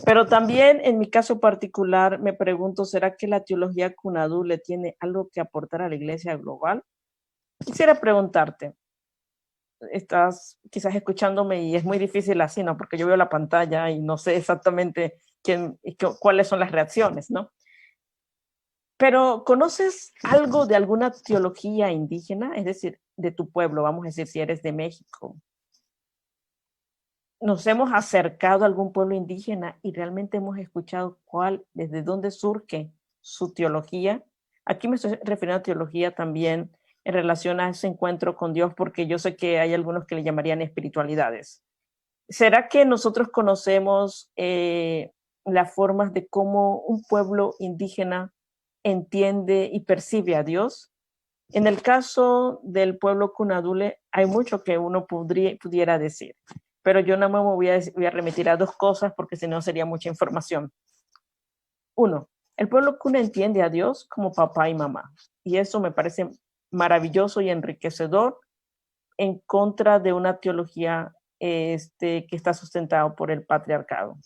Pero también en mi caso particular me pregunto, ¿será que la teología Cunadule tiene algo que aportar a la iglesia global? Quisiera preguntarte, estás quizás escuchándome y es muy difícil así, ¿no? Porque yo veo la pantalla y no sé exactamente cuáles son las reacciones, ¿no? Pero ¿conoces algo de alguna teología indígena? Es decir, de tu pueblo, vamos a decir, si eres de México. ¿Nos hemos acercado a algún pueblo indígena y realmente hemos escuchado desde dónde surge su teología? Aquí me estoy refiriendo a teología también en relación a ese encuentro con Dios, porque yo sé que hay algunos que le llamarían espiritualidades. ¿Será que nosotros conocemos las formas de cómo un pueblo indígena entiende y percibe a Dios? En el caso del pueblo Cunadule hay mucho que uno pudiera decir, pero yo nada más me voy a remitir a dos cosas porque si no sería mucha información. Uno, el pueblo Cuna entiende a Dios como papá y mamá, y eso me parece maravilloso y enriquecedor en contra de una teología que está sustentado por el patriarcado.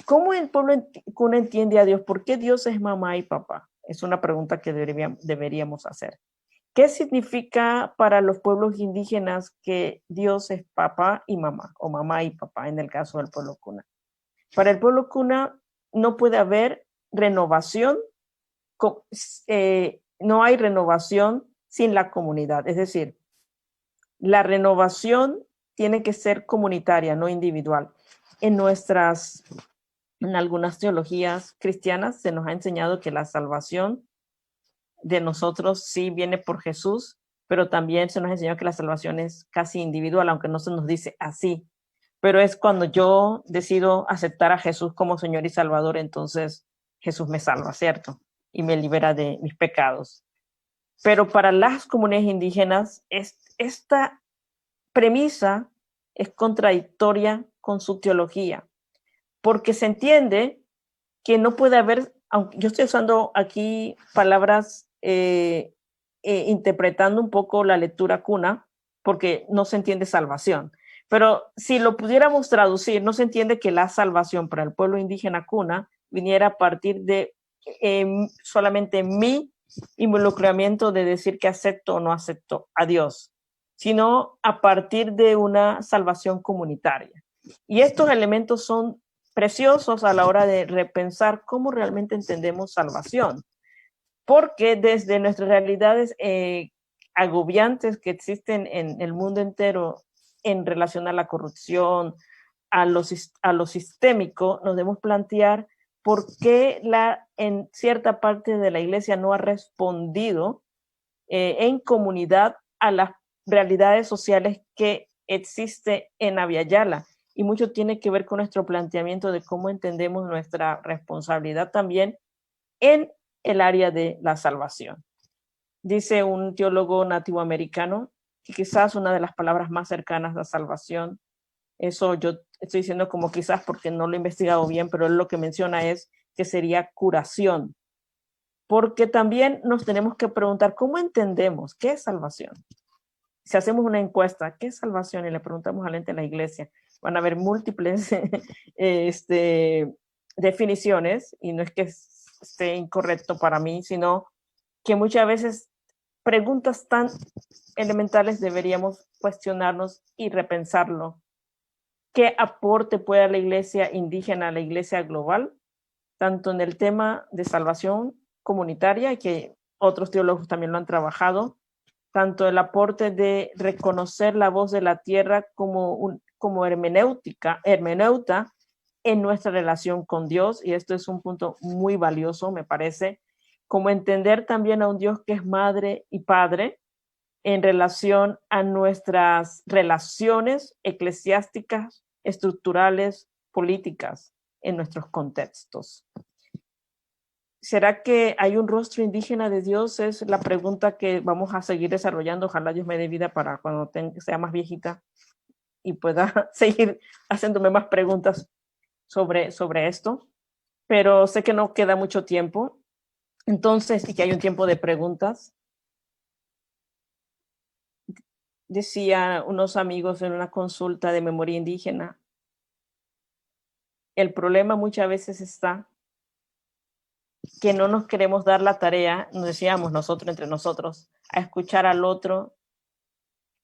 ¿Cómo el pueblo Cuna entiende a Dios? ¿Por qué Dios es mamá y papá? Es una pregunta que deberíamos hacer. ¿Qué significa para los pueblos indígenas que Dios es papá y mamá, o mamá y papá en el caso del pueblo Cuna? Para el pueblo Cuna no puede haber renovación, no hay renovación sin la comunidad. Es decir, la renovación tiene que ser comunitaria, no individual. En algunas teologías cristianas se nos ha enseñado que la salvación de nosotros sí viene por Jesús, pero también se nos ha enseñado que la salvación es casi individual, aunque no se nos dice así. Pero es cuando yo decido aceptar a Jesús como Señor y Salvador, entonces Jesús me salva, ¿cierto? Y me libera de mis pecados. Pero para las comunidades indígenas, esta premisa es contradictoria con su teología, porque se entiende que no puede haber, aunque yo estoy usando aquí palabras interpretando un poco la lectura Cuna, porque no se entiende salvación. Pero si lo pudiéramos traducir, no se entiende que la salvación para el pueblo indígena Cuna viniera a partir de solamente mi involucramiento de decir que acepto o no acepto a Dios, sino a partir de una salvación comunitaria. Y estos elementos son preciosos a la hora de repensar cómo realmente entendemos salvación, porque desde nuestras realidades agobiantes que existen en el mundo entero en relación a la corrupción, a lo sistémico, nos debemos plantear por qué en cierta parte de la iglesia no ha respondido en comunidad a las realidades sociales que existe en Abya-Yala. Y mucho tiene que ver con nuestro planteamiento de cómo entendemos nuestra responsabilidad también en el área de la salvación. Dice un teólogo nativoamericano que quizás una de las palabras más cercanas a salvación, eso yo estoy diciendo como quizás porque no lo he investigado bien, pero él lo que menciona es que sería curación. Porque también nos tenemos que preguntar cómo entendemos qué es salvación. Si hacemos una encuesta, ¿qué es salvación? Y le preguntamos a la gente en la iglesia, van a haber múltiples definiciones, y no es que esté incorrecto para mí, sino que muchas veces preguntas tan elementales deberíamos cuestionarnos y repensarlo. ¿Qué aporte puede dar la iglesia indígena a la iglesia global? Tanto en el tema de salvación comunitaria, que otros teólogos también lo han trabajado, tanto el aporte de reconocer la voz de la tierra como hermeneuta en nuestra relación con Dios, y esto es un punto muy valioso, me parece, como entender también a un Dios que es madre y padre en relación a nuestras relaciones eclesiásticas, estructurales, políticas en nuestros contextos. ¿Será que hay un rostro indígena de Dios? Es la pregunta que vamos a seguir desarrollando. Ojalá Dios me dé vida para cuando sea más viejita y pueda seguir haciéndome más preguntas sobre esto. Pero sé que no queda mucho tiempo. Entonces, y que hay un tiempo de preguntas. Decía unos amigos en una consulta de memoria indígena, el problema muchas veces está que no nos queremos dar la tarea, nos decíamos nosotros entre nosotros, a escuchar al otro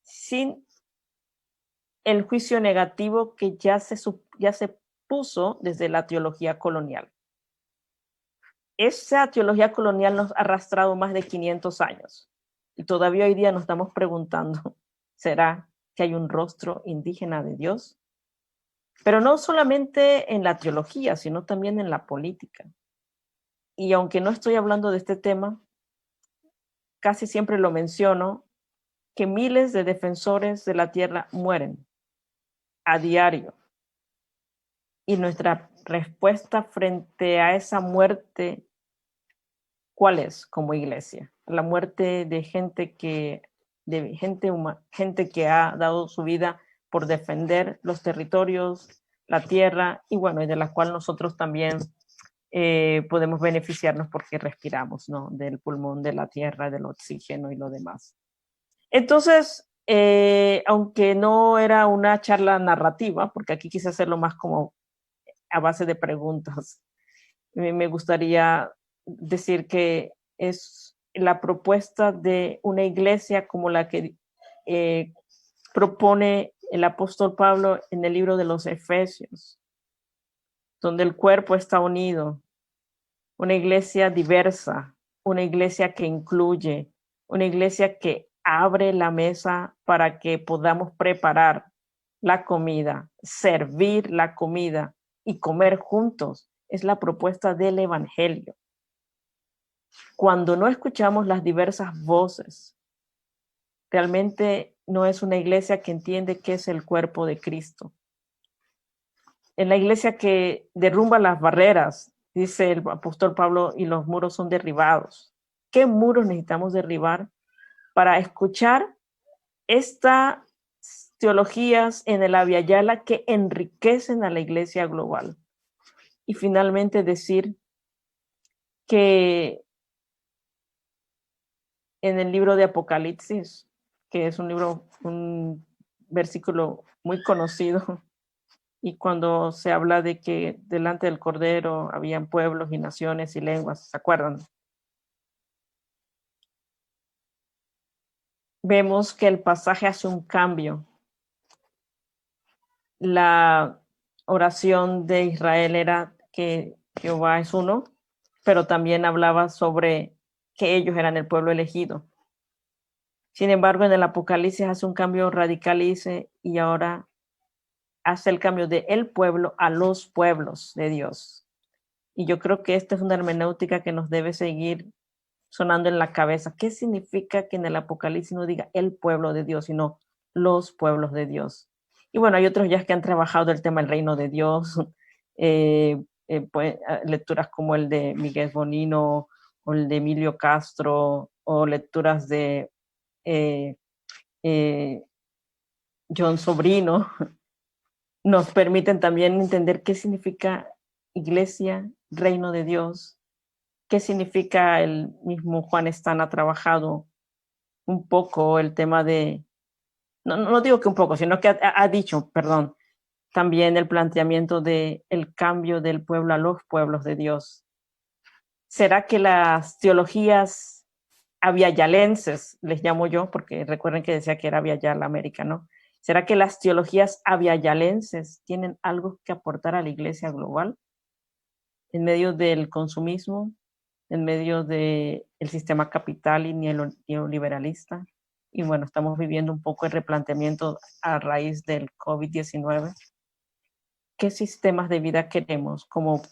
sin el juicio negativo que ya se puso desde la teología colonial. Esa teología colonial nos ha arrastrado más de 500 años y todavía hoy día nos estamos preguntando, ¿será que hay un rostro indígena de Dios? Pero no solamente en la teología, sino también en la política. Y aunque no estoy hablando de este tema, casi siempre lo menciono, que miles de defensores de la tierra mueren a diario. Y nuestra respuesta frente a esa muerte, ¿cuál es como iglesia? La muerte de gente que ha dado su vida por defender los territorios, la tierra, y bueno, y de la cual nosotros también podemos beneficiarnos porque respiramos, ¿no? Del pulmón, de la tierra, del oxígeno y lo demás. Entonces, aunque no era una charla narrativa, porque aquí quise hacerlo más como a base de preguntas, me gustaría decir que es la propuesta de una iglesia como la que propone el apóstol Pablo en el libro de los Efesios, donde el cuerpo está unido, una iglesia diversa, una iglesia que incluye, una iglesia que abre la mesa para que podamos preparar la comida, servir la comida y comer juntos. Es la propuesta del evangelio. Cuando no escuchamos las diversas voces, realmente no es una iglesia que entiende qué es el cuerpo de Cristo. En la iglesia que derrumba las barreras, dice el apóstol Pablo, y los muros son derribados. ¿Qué muros necesitamos derribar para escuchar estas teologías en el Abya Yala que enriquecen a la iglesia global? Y finalmente decir que en el libro de Apocalipsis, que es un versículo muy conocido, y cuando se habla de que delante del Cordero habían pueblos y naciones y lenguas, ¿se acuerdan? Vemos que el pasaje hace un cambio. La oración de Israel era que Jehová es uno, pero también hablaba sobre que ellos eran el pueblo elegido. Sin embargo, en el Apocalipsis hace un cambio radical y dice, y ahora hace el cambio de el pueblo a los pueblos de Dios. Y yo creo que esta es una hermenéutica que nos debe seguir sonando en la cabeza. ¿Qué significa que en el Apocalipsis no diga el pueblo de Dios, sino los pueblos de Dios? Y bueno, hay otros ya que han trabajado el tema del reino de Dios, pues, lecturas como el de Miguel Bonino o el de Emilio Castro, o lecturas de John Sobrino, nos permiten también entender qué significa iglesia, reino de Dios, qué significa. El mismo Juan Stan ha trabajado un poco el tema de, no digo que un poco, sino que ha dicho, perdón, también el planteamiento de el cambio del pueblo a los pueblos de Dios. ¿Será que las teologías aviayalenses, les llamo yo, porque recuerden que decía que era aviala América, ¿no? ¿Será que las teologías aviayalenses tienen algo que aportar a la iglesia global en medio del consumismo, en medio del sistema capital y neoliberalista? Y bueno, estamos viviendo un poco el replanteamiento a raíz del COVID-19. ¿Qué sistemas de vida queremos como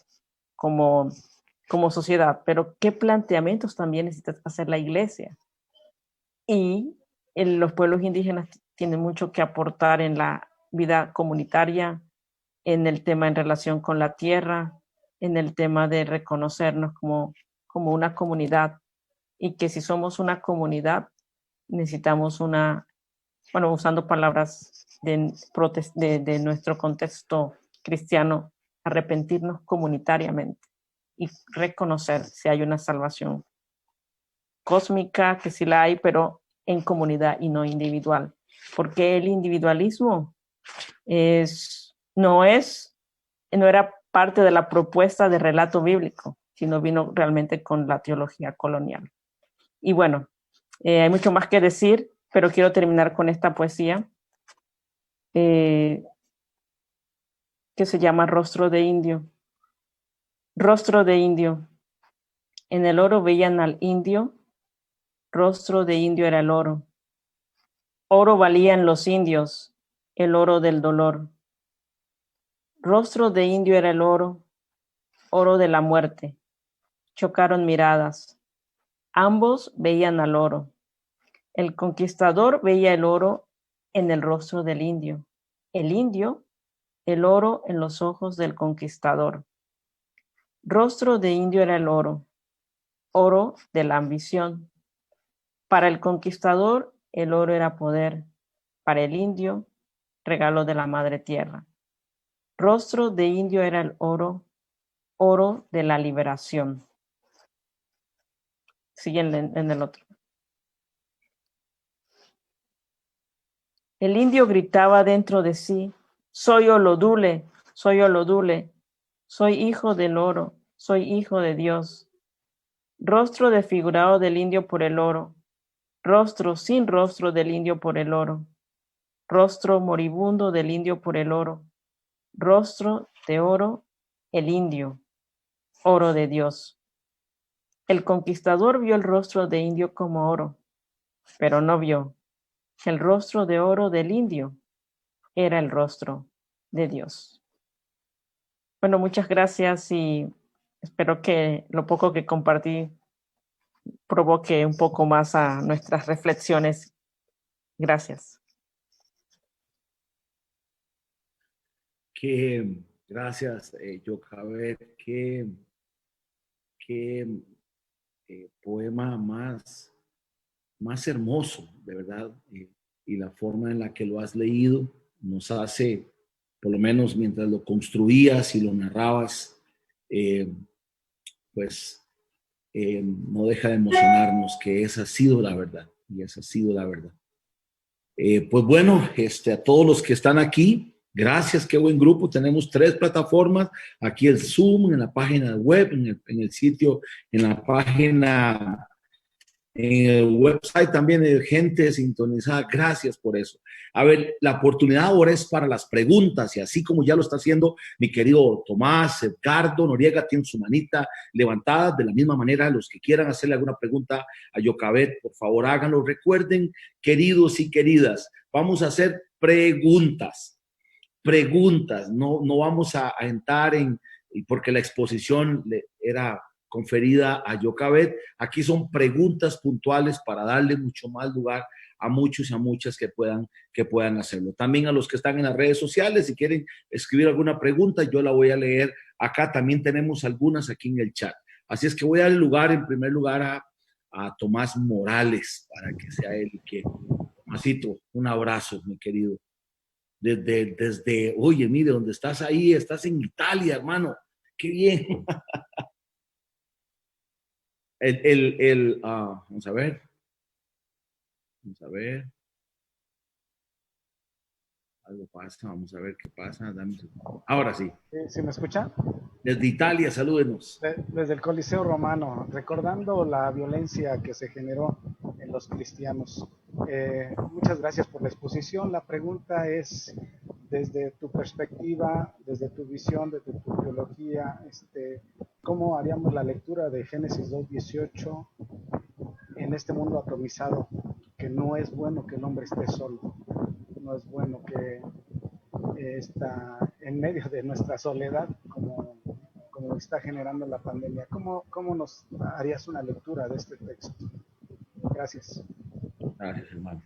sociedad? Pero ¿qué planteamientos también necesita hacer la iglesia? Y los pueblos indígenas tienen mucho que aportar en la vida comunitaria, en el tema en relación con la tierra, en el tema de reconocernos como una comunidad, y que si somos una comunidad necesitamos usando palabras de nuestro contexto cristiano, arrepentirnos comunitariamente y reconocer si hay una salvación cósmica, que sí la hay, pero en comunidad y no individual. Porque el individualismo no era parte de la propuesta de relato bíblico, sino vino realmente con la teología colonial. Y bueno, hay mucho más que decir, pero quiero terminar con esta poesía que se llama Rostro de Indio. Rostro de indio. En el oro veían al indio, rostro de indio era el oro. Oro valían los indios, el oro del dolor. Rostro de indio era el oro de la muerte. Chocaron miradas. Ambos veían al oro. El conquistador veía el oro en el rostro del indio. El indio, el oro en los ojos del conquistador. Rostro de indio era el oro de la ambición. Para el conquistador, el oro era poder. Para el indio, regalo de la madre tierra. Rostro de indio era el oro de la liberación. Siguen en el otro. El indio gritaba dentro de sí: soy Olodule, soy Olodule, soy hijo del oro, soy hijo de Dios. Rostro desfigurado del indio por el oro, rostro sin rostro del indio por el oro, rostro moribundo del indio por el oro, rostro de oro, el indio, oro de Dios. El conquistador vio el rostro de indio como oro, pero no vio que el rostro de oro del indio era el rostro de Dios. Bueno, muchas gracias y espero que lo poco que compartí provoque un poco más a nuestras reflexiones. Gracias. Gracias, Yochebed. Qué poema más hermoso, de verdad. Y la forma en la que lo has leído nos hace, por lo menos mientras lo construías y lo narrabas, no deja de emocionarnos que esa ha sido la verdad, y esa ha sido la verdad. Pues bueno, a todos los que están aquí, gracias, qué buen grupo. Tenemos 3 plataformas, aquí el Zoom, en la página web, en el sitio, en la página, en el website también hay gente sintonizada. Gracias por eso. A ver, la oportunidad ahora es para las preguntas, y así como ya lo está haciendo mi querido Tomás, Edgardo Noriega tiene su manita levantada. De la misma manera, los que quieran hacerle alguna pregunta a Yochebed, por favor háganlo. Recuerden, queridos y queridas, vamos a hacer preguntas, no vamos a entrar porque la exposición era conferida a Yochebed. Aquí son preguntas puntuales para darle mucho más lugar a muchos y a muchas que puedan hacerlo. También a los que están en las redes sociales, si quieren escribir alguna pregunta, yo la voy a leer acá. También tenemos algunas aquí en el chat. Así es que voy a dar lugar, en primer lugar, a Tomás Morales, para que sea él que... Tomasito, un abrazo, mi querido. Oye, mire, donde estás ahí, estás en Italia, hermano. Qué bien. Vamos a ver. Algo pasa, vamos a ver qué pasa. Ahora sí. ¿Sí me escucha? Desde Italia, salúdenos. Desde el Coliseo Romano, recordando la violencia que se generó en los cristianos. Muchas gracias por la exposición. La pregunta es, desde tu perspectiva, desde tu visión, desde tu teología, ¿cómo haríamos la lectura de Génesis 2:18 en este mundo atomizado? Que no es bueno que el hombre esté solo, no es bueno que está en medio de nuestra soledad, como está generando la pandemia. ¿Cómo nos harías una lectura de este texto? Gracias. Gracias, hermano.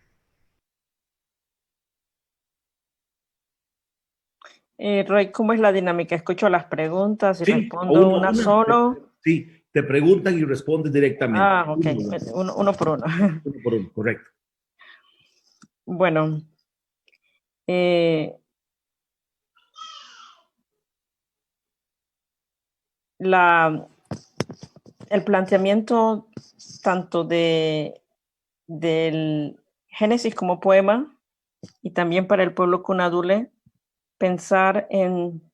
Roy, ¿cómo es la dinámica? Escucho las preguntas y Sí, respondo una solo. Sí, te preguntan y respondes directamente. Ok, uno por uno. Uno por uno, correcto. Bueno, el planteamiento tanto del Génesis como poema y también para el pueblo Cunadule, pensar en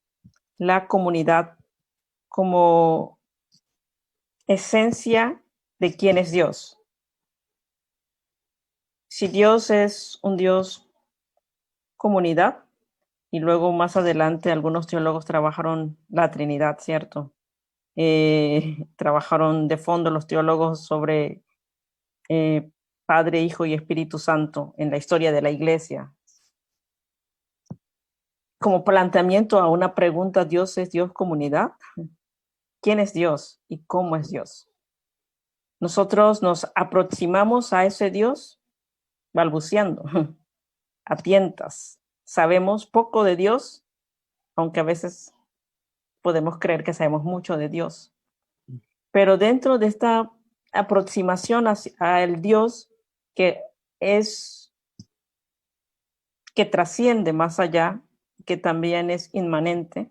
la comunidad como esencia de quién es Dios. Si Dios es un Dios comunidad, y luego más adelante algunos teólogos trabajaron la Trinidad, ¿cierto? Trabajaron de fondo los teólogos sobre Padre, Hijo y Espíritu Santo en la historia de la Iglesia. Como planteamiento a una pregunta, ¿Dios es Dios comunidad? ¿Quién es Dios y cómo es Dios? Nosotros nos aproximamos a ese Dios balbuceando, a tientas. Sabemos poco de Dios, aunque a veces podemos creer que sabemos mucho de Dios. Pero dentro de esta aproximación a el Dios que trasciende más allá, que también es inmanente,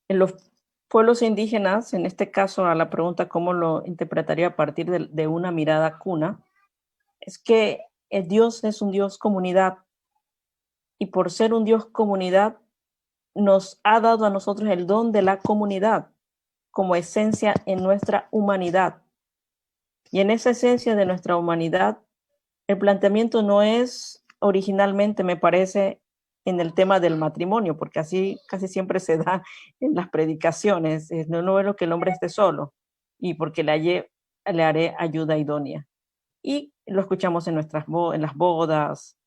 en los pueblos indígenas, en este caso a la pregunta cómo lo interpretaría a partir de una mirada cuna, es que el Dios es un Dios comunidad, y por ser un Dios comunidad nos ha dado a nosotros el don de la comunidad como esencia en nuestra humanidad. Y en esa esencia de nuestra humanidad, el planteamiento no es originalmente, me parece, en el tema del matrimonio, porque así casi siempre se da en las predicaciones. No es lo que el hombre esté solo, y porque le haré ayuda idónea. Y lo escuchamos en las bodas,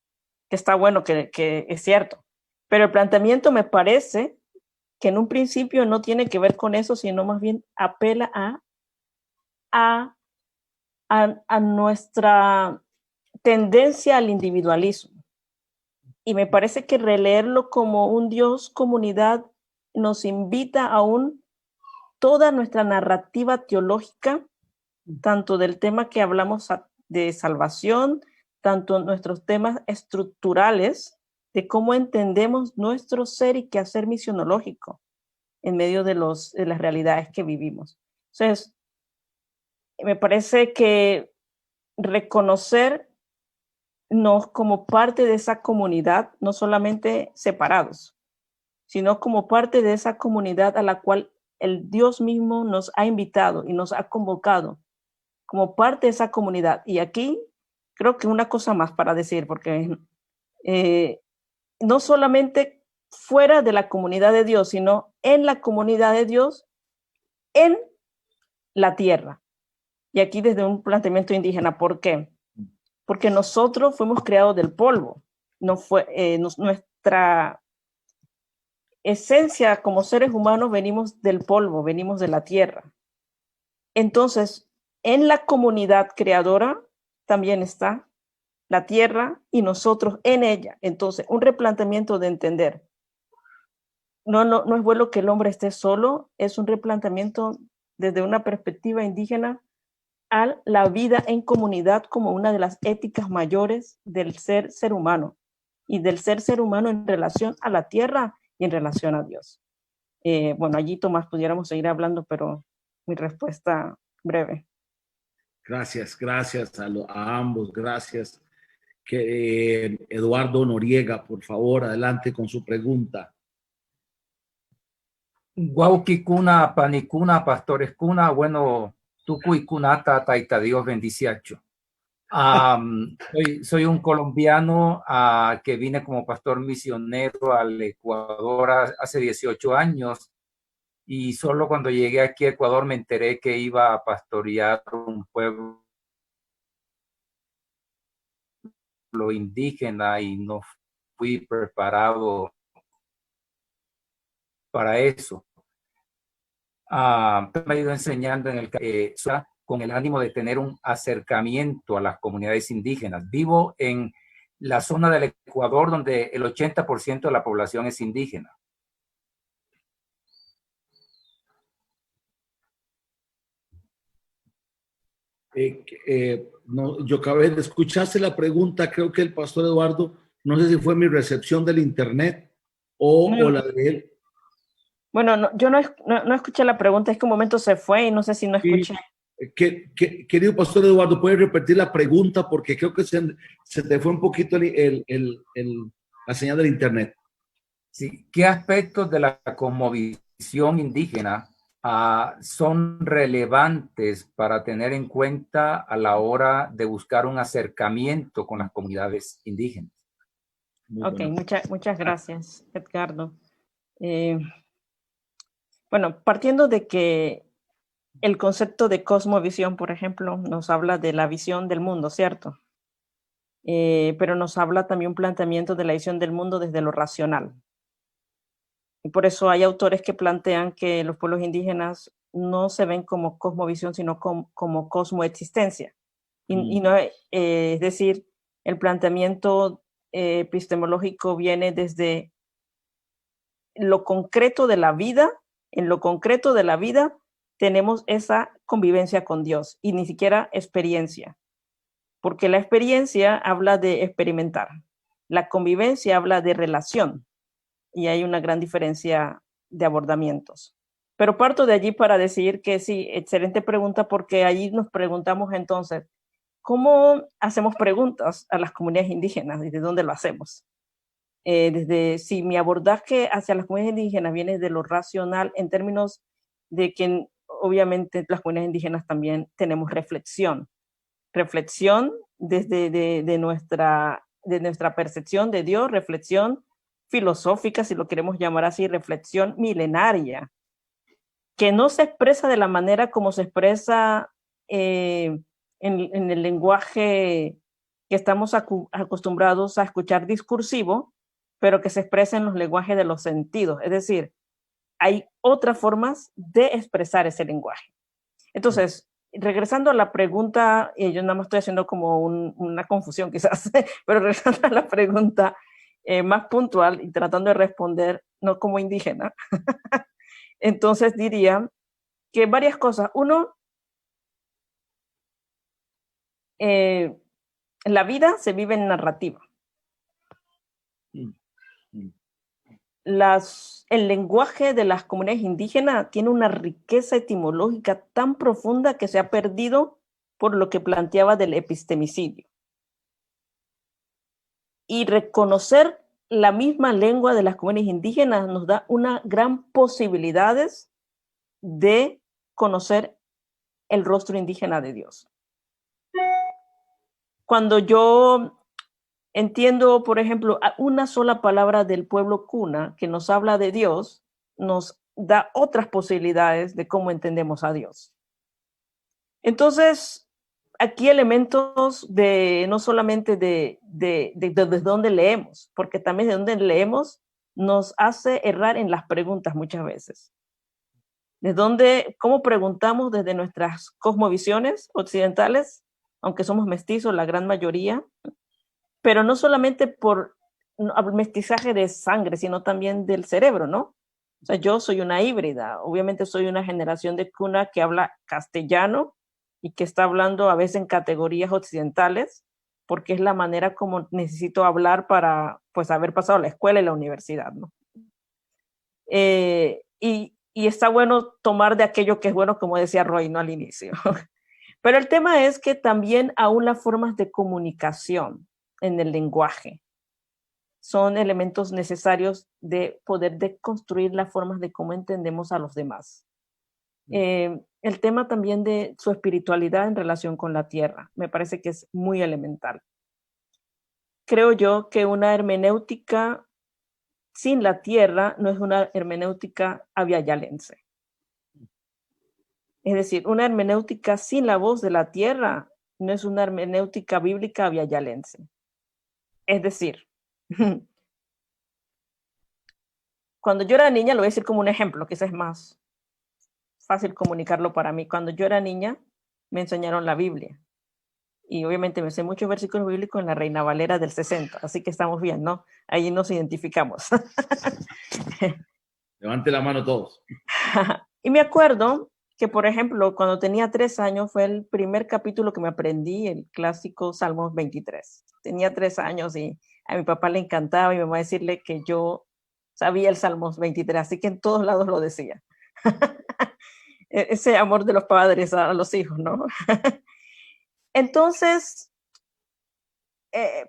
que está bueno, que es cierto. Pero el planteamiento me parece que en un principio no tiene que ver con eso, sino más bien apela a nuestra tendencia al individualismo. Y me parece que releerlo como un Dios comunidad nos invita aún toda nuestra narrativa teológica, tanto del tema que hablamos de salvación, tanto nuestros temas estructurales, de cómo entendemos nuestro ser y quehacer misionológico en medio de las realidades que vivimos. Entonces, me parece que reconocernos como parte de esa comunidad, no solamente separados, sino como parte de esa comunidad a la cual el Dios mismo nos ha invitado y nos ha convocado como parte de esa comunidad. Y aquí creo que una cosa más para decir, porque no solamente fuera de la comunidad de Dios, sino en la comunidad de Dios, en la tierra. Y aquí desde un planteamiento indígena, ¿por qué? Porque nosotros fuimos creados del polvo. Nuestra esencia como seres humanos venimos del polvo, venimos de la tierra. Entonces, en la comunidad creadora también está la tierra y nosotros en ella. Entonces, un replanteamiento de entender. No es bueno que el hombre esté solo, es un replanteamiento desde una perspectiva indígena a la vida en comunidad como una de las éticas mayores del ser humano y del ser humano en relación a la tierra y en relación a Dios. Bueno, allí, Tomás, pudiéramos seguir hablando, pero mi respuesta breve. Gracias a ambos, gracias. Eduardo Noriega, por favor, adelante con su pregunta. Guauquicuna, panicuna, pastores cuna, bueno, tucuicunata, taita Dios bendiciacho. Soy un colombiano que vine como pastor misionero al Ecuador hace 18 años y solo cuando llegué aquí a Ecuador me enteré que iba a pastorear un pueblo indígena y no fui preparado para eso. Me he ido enseñando en con el ánimo de tener un acercamiento a las comunidades indígenas. Vivo en la zona del Ecuador donde el 80% de la población es indígena. No, yo acabé de escucharse la pregunta, creo que el pastor Eduardo, no sé si fue mi recepción del internet o la de él. Bueno, yo no escuché la pregunta, es que un momento se fue y no sé si no escuché. Querido pastor Eduardo, ¿puedes repetir la pregunta? Porque creo que se te fue un poquito la señal del internet. Sí. ¿Qué aspectos de la cosmovisión indígena son relevantes para tener en cuenta a la hora de buscar un acercamiento con las comunidades indígenas? Ok, muchas gracias, Edgardo. Bueno, partiendo de que el concepto de cosmovisión, por ejemplo, nos habla de la visión del mundo, ¿cierto? Pero nos habla también un planteamiento de la visión del mundo desde lo racional. Y por eso hay autores que plantean que los pueblos indígenas no se ven como cosmovisión, sino como cosmoexistencia. Y no, es decir, el planteamiento epistemológico viene desde lo concreto de la vida. En lo concreto de la vida tenemos esa convivencia con Dios y ni siquiera experiencia, porque la experiencia habla de experimentar, la convivencia habla de relación y hay una gran diferencia de abordamientos. Pero parto de allí para decir que sí, excelente pregunta, porque allí nos preguntamos entonces, ¿cómo hacemos preguntas a las comunidades indígenas y de dónde lo hacemos? Desde si mi abordaje hacia las comunidades indígenas viene de lo racional en términos de que obviamente las comunidades indígenas también tenemos reflexión desde de nuestra percepción de Dios, reflexión filosófica, si lo queremos llamar así, reflexión milenaria, que no se expresa de la manera como se expresa en el lenguaje que estamos acostumbrados a escuchar discursivo, pero que se expresa en los lenguajes de los sentidos. Es decir, hay otras formas de expresar ese lenguaje. Entonces, regresando a la pregunta, yo nada más estoy haciendo como una confusión quizás, pero regresando a la pregunta más puntual y tratando de responder no como indígena, entonces diría que varias cosas. Uno, la vida se vive en narrativa. El lenguaje de las comunidades indígenas tiene una riqueza etimológica tan profunda que se ha perdido por lo que planteaba del epistemicidio. Y reconocer la misma lengua de las comunidades indígenas nos da una gran posibilidades de conocer el rostro indígena de Dios. Cuando yo entiendo, por ejemplo, una sola palabra del pueblo Kuna que nos habla de Dios, nos da otras posibilidades de cómo entendemos a Dios. Entonces, aquí elementos de no solamente de dónde leemos, porque también de dónde leemos nos hace errar en las preguntas muchas veces. De dónde, cómo preguntamos desde nuestras cosmovisiones occidentales, aunque somos mestizos la gran mayoría, pero no solamente por mestizaje de sangre, sino también del cerebro, ¿no? O sea, yo soy una híbrida, obviamente soy una generación de cuna que habla castellano y que está hablando a veces en categorías occidentales, porque es la manera como necesito hablar para, pues, haber pasado la escuela y la universidad, ¿no? Y está bueno tomar de aquello que es bueno, como decía Roy, ¿no? Al inicio. Pero el tema es que también aún las formas de comunicación en el lenguaje. Son elementos necesarios de poder deconstruir las formas de cómo entendemos a los demás. El tema también de su espiritualidad en relación con la tierra, me parece que es muy elemental. Creo yo que una hermenéutica sin la tierra no es una hermenéutica aviayalense. Es decir, una hermenéutica sin la voz de la tierra no es una hermenéutica bíblica aviayalense. Es decir, cuando yo era niña, lo voy a decir como un ejemplo, quizás es más fácil comunicarlo para mí. Cuando yo era niña, me enseñaron la Biblia. Y obviamente me sé muchos versículos bíblicos en la Reina Valera del 60, así que estamos bien, ¿no? Ahí nos identificamos. Levante la mano todos. Y me acuerdo que, por ejemplo, cuando tenía 3 años, fue el primer capítulo que me aprendí, el clásico Salmos 23. Tenía 3 años y a mi papá le encantaba y me va a decirle que yo sabía el Salmos 23, así que en todos lados lo decía. Ese amor de los padres a los hijos, ¿no? Entonces,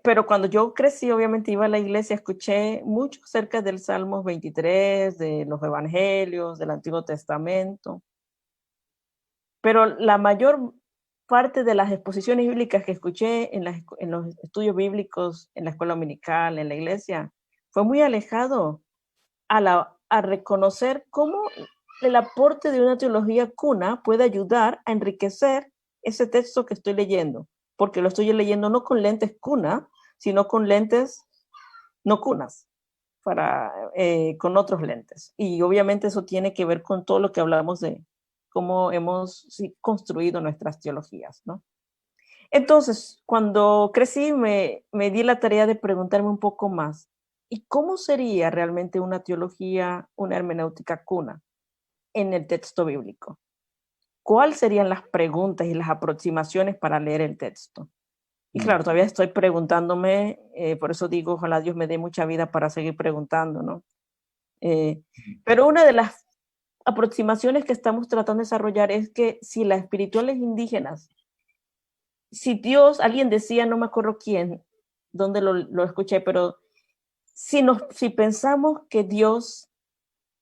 pero cuando yo crecí, obviamente iba a la iglesia, escuché mucho acerca del Salmos 23, de los evangelios, del Antiguo Testamento. Pero la mayor parte de las exposiciones bíblicas que escuché en los estudios bíblicos, en la escuela dominical, en la iglesia, fue muy alejado a reconocer cómo el aporte de una teología cuna puede ayudar a enriquecer ese texto que estoy leyendo, porque lo estoy leyendo no con lentes cuna, sino con lentes no cunas, con otros lentes. Y obviamente eso tiene que ver con todo lo que hablamos de cómo hemos construido nuestras teologías, ¿no? Entonces, cuando crecí, me di la tarea de preguntarme un poco más, ¿y cómo sería realmente una teología, una hermenéutica cuna en el texto bíblico? ¿Cuáles serían las preguntas y las aproximaciones para leer el texto? Y claro, todavía estoy preguntándome, por eso digo, ojalá Dios me dé mucha vida para seguir preguntando, ¿no? Pero una de las aproximaciones que estamos tratando de desarrollar es que si las espirituales indígenas, si Dios, alguien decía, no me acuerdo quién, dónde lo escuché, pero si pensamos que Dios,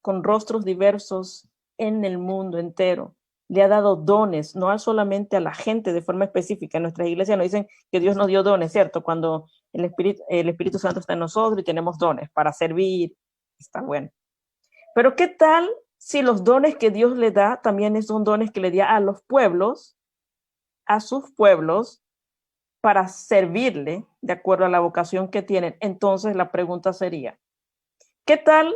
con rostros diversos en el mundo entero, le ha dado dones, no solamente a la gente de forma específica. En nuestras iglesias nos dicen que Dios nos dio dones, ¿cierto? Cuando el Espíritu Santo está en nosotros y tenemos dones para servir, está bueno. Pero ¿qué tal si los dones que Dios le da también son dones que le da a los pueblos, a sus pueblos, para servirle de acuerdo a la vocación que tienen? Entonces la pregunta sería, ¿qué tal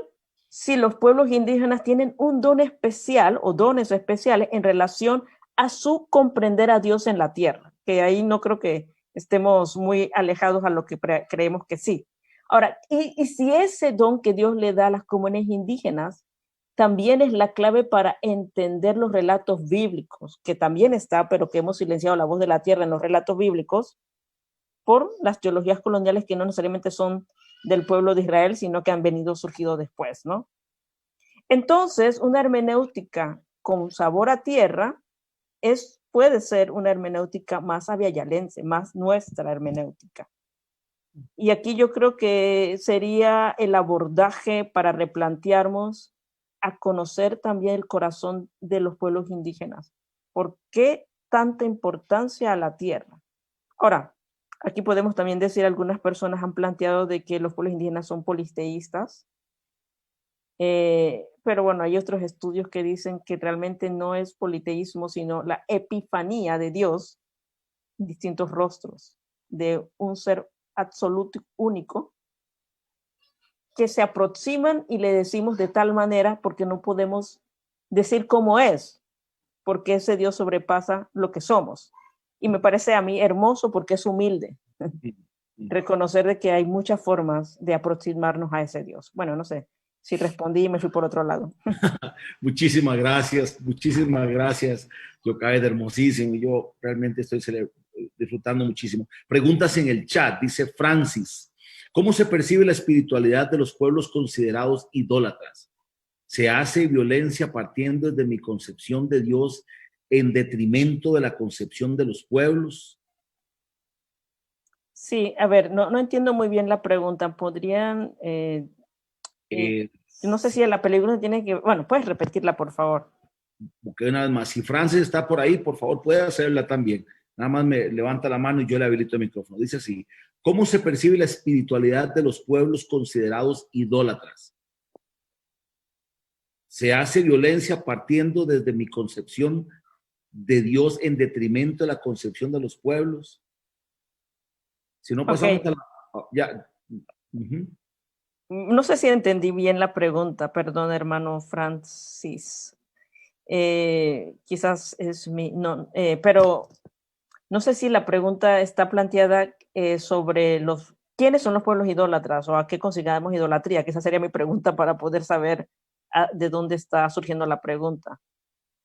si los pueblos indígenas tienen un don especial o dones especiales en relación a su comprender a Dios en la tierra? Que ahí no creo que estemos muy alejados a lo que creemos que sí. Ahora, y si ese don que Dios le da a las comunidades indígenas también es la clave para entender los relatos bíblicos, que también está, pero que hemos silenciado la voz de la tierra en los relatos bíblicos por las teologías coloniales que no necesariamente son del pueblo de Israel, sino que han surgido después, ¿no? Entonces, una hermenéutica con sabor a tierra puede ser una hermenéutica más aviayalense, más nuestra hermenéutica. Y aquí yo creo que sería el abordaje para replantearnos a conocer también el corazón de los pueblos indígenas. ¿Por qué tanta importancia a la tierra? Ahora, aquí podemos también decir, algunas personas han planteado de que los pueblos indígenas son polisteístas, pero bueno, hay otros estudios que dicen que realmente no es politeísmo, sino la epifanía de Dios en distintos rostros de un ser absoluto único, que se aproximan y le decimos de tal manera porque no podemos decir cómo es, porque ese Dios sobrepasa lo que somos. Y me parece a mí hermoso porque es humilde reconocer de que hay muchas formas de aproximarnos a ese Dios. Bueno, no sé si respondí y me fui por otro lado. Muchísimas gracias, Yocaid, hermosísimo. Yo realmente estoy disfrutando muchísimo. Preguntas en el chat, dice Francis, ¿cómo se percibe la espiritualidad de los pueblos considerados idólatras? ¿Se hace violencia partiendo desde mi concepción de Dios en detrimento de la concepción de los pueblos? Sí, a ver, no entiendo muy bien la pregunta. ¿Podrían, no sé si Sí, en la película tiene que, bueno, puedes repetirla, por favor? porque una vez más, si Francis está por ahí, por favor, puede hacerla también. Nada más me levanta la mano y yo le habilito el micrófono. Dice así: ¿cómo se percibe la espiritualidad de los pueblos considerados idólatras? Se hace violencia partiendo desde mi concepción de Dios en detrimento de la concepción de los pueblos. Si no Ok, pasamos a la... Ya. Ujú. no sé si entendí bien la pregunta, perdón, hermano Francis. Quizás es mi, no, pero no sé si la pregunta está planteada sobre quiénes son los pueblos idólatras o a qué consideramos idolatría, que esa sería mi pregunta para poder saber de dónde está surgiendo la pregunta.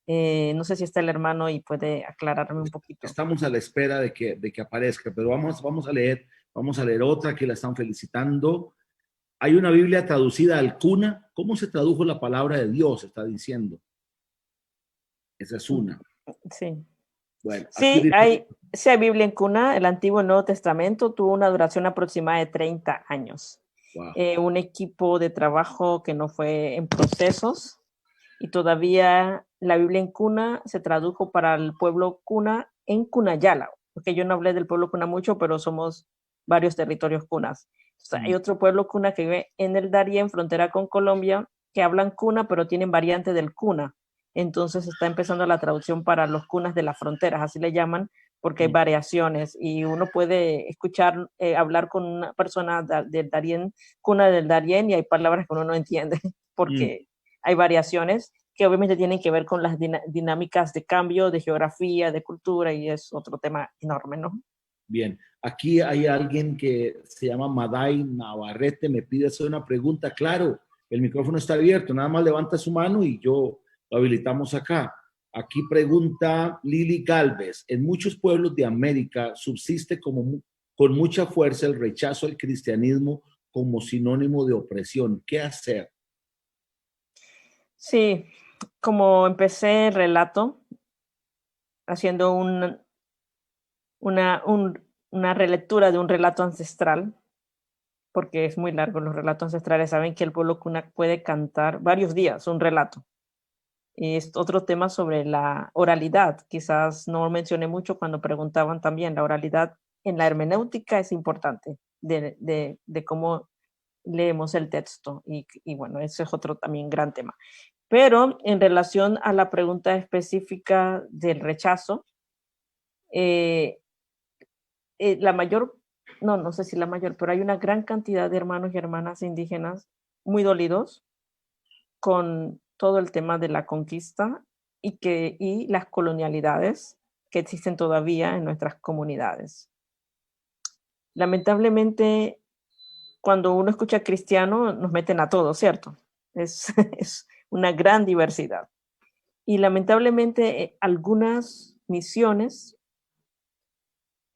No sé si está el hermano y puede aclararme un poquito. Estamos a la espera de que aparezca, pero vamos a leer otra que la están felicitando. Hay una Biblia traducida al cuna. ¿Cómo se tradujo la palabra de Dios? Está diciendo. Esa es una. Sí. Bueno, aquí Sí, dice, sí hay Biblia en cuna. El Antiguo y Nuevo Testamento tuvo una duración aproximada de 30 años. wow. Un equipo de trabajo que no fue en procesos y todavía la Biblia en cuna se tradujo para el pueblo cuna en Cunayala, porque yo no hablé del pueblo cuna mucho, pero somos varios territorios cunas. O sea, hay otro pueblo cuna que vive en el Darién, frontera con Colombia, que hablan cuna, pero tienen variante del cuna. Entonces está empezando la traducción para los cunas de las fronteras, así le llaman, porque hay variaciones y uno puede escuchar, hablar con una persona del Darién, cuna del Darién, y hay palabras que uno no entiende, porque hay variaciones que obviamente tienen que ver con las dinámicas de cambio, de geografía, de cultura, y es otro tema enorme, ¿no? Bien, aquí hay alguien que se llama Maday Navarrete, me pide hacer una pregunta. Claro, el micrófono está abierto, nada más levanta su mano y yo lo habilitamos acá. Aquí pregunta Lili Galvez: en muchos pueblos de América subsiste con mucha fuerza el rechazo al cristianismo como sinónimo de opresión. ¿Qué hacer? Sí, como empecé el relato haciendo una relectura de un relato ancestral, porque es muy largo, los relatos ancestrales saben que el pueblo cuna puede cantar varios días un relato. Y es otro tema sobre la oralidad. Quizás no mencioné mucho cuando preguntaban también, la oralidad en la hermenéutica es importante de cómo leemos el texto. Y bueno, ese es otro también gran tema. Pero en relación a la pregunta específica del rechazo, eh, la mayor, no sé si la mayor, pero hay una gran cantidad de hermanos y hermanas indígenas muy dolidos con todo el tema de la conquista y las colonialidades que existen todavía en nuestras comunidades. Lamentablemente, cuando uno escucha cristiano, nos meten a todos, ¿cierto? Es, es una gran diversidad. Y lamentablemente, algunas misiones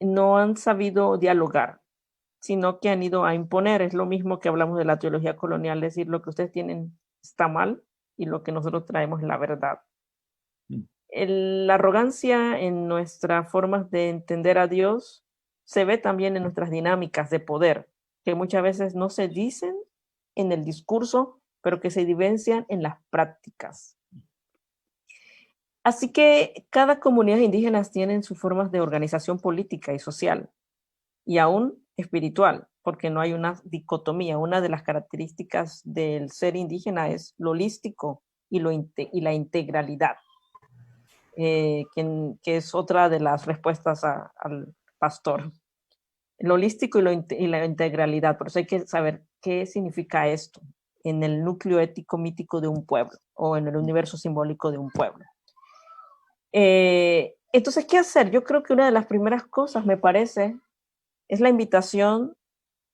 no han sabido dialogar, sino que han ido a imponer. Es lo mismo que hablamos de la teología colonial, decir lo que ustedes tienen está mal y lo que nosotros traemos es la verdad. La arrogancia en nuestras formas de entender a Dios se ve también en nuestras dinámicas de poder, que muchas veces no se dicen en el discurso, pero que se vivencian en las prácticas. Así que cada comunidad indígena tiene sus formas de organización política y social, y aún espiritual, porque no hay una dicotomía. Una de las características del ser indígena es lo holístico y la integralidad, que es otra de las respuestas al pastor. Lo holístico y la integralidad. Por eso hay que saber qué significa esto en el núcleo ético mítico de un pueblo o en el universo simbólico de un pueblo. Entonces, ¿qué hacer? Yo creo que una de las primeras cosas, me parece, es la invitación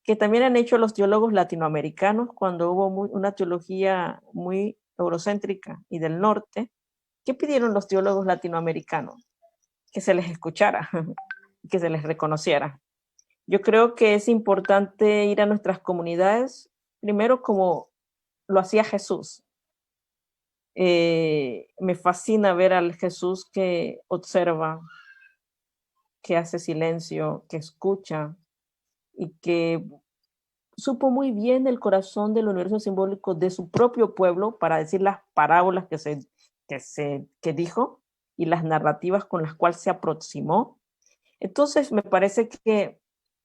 que también han hecho los teólogos latinoamericanos cuando hubo una teología muy eurocéntrica y del norte. ¿Qué pidieron los teólogos latinoamericanos? Que se les escuchara, que se les reconociera. Yo creo que es importante ir a nuestras comunidades, primero como lo hacía Jesús. Me fascina ver al Jesús que observa, que hace silencio, que escucha, y que supo muy bien el corazón del universo simbólico de su propio pueblo para decir las parábolas que dijo y las narrativas con las cuales se aproximó. Entonces me parece que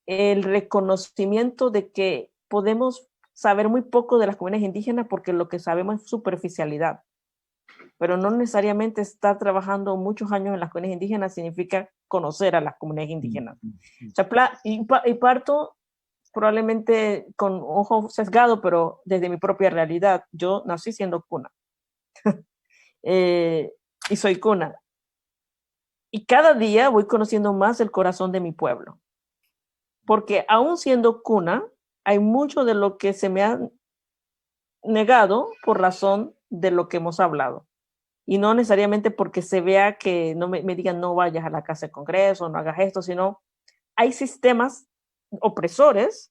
el reconocimiento de que podemos saber muy poco de las comunidades indígenas porque lo que sabemos es superficialidad, pero no necesariamente estar trabajando muchos años en las comunidades indígenas significa conocer a las comunidades indígenas. O sea, y parto probablemente con ojo sesgado, pero desde mi propia realidad. Yo nací siendo cuna y soy cuna. Y cada día voy conociendo más el corazón de mi pueblo, porque aún siendo cuna, hay mucho de lo que se me ha negado por razón de lo que hemos hablado. Y no necesariamente porque se vea que no me digan no vayas a la casa de congreso, no hagas esto, sino hay sistemas opresores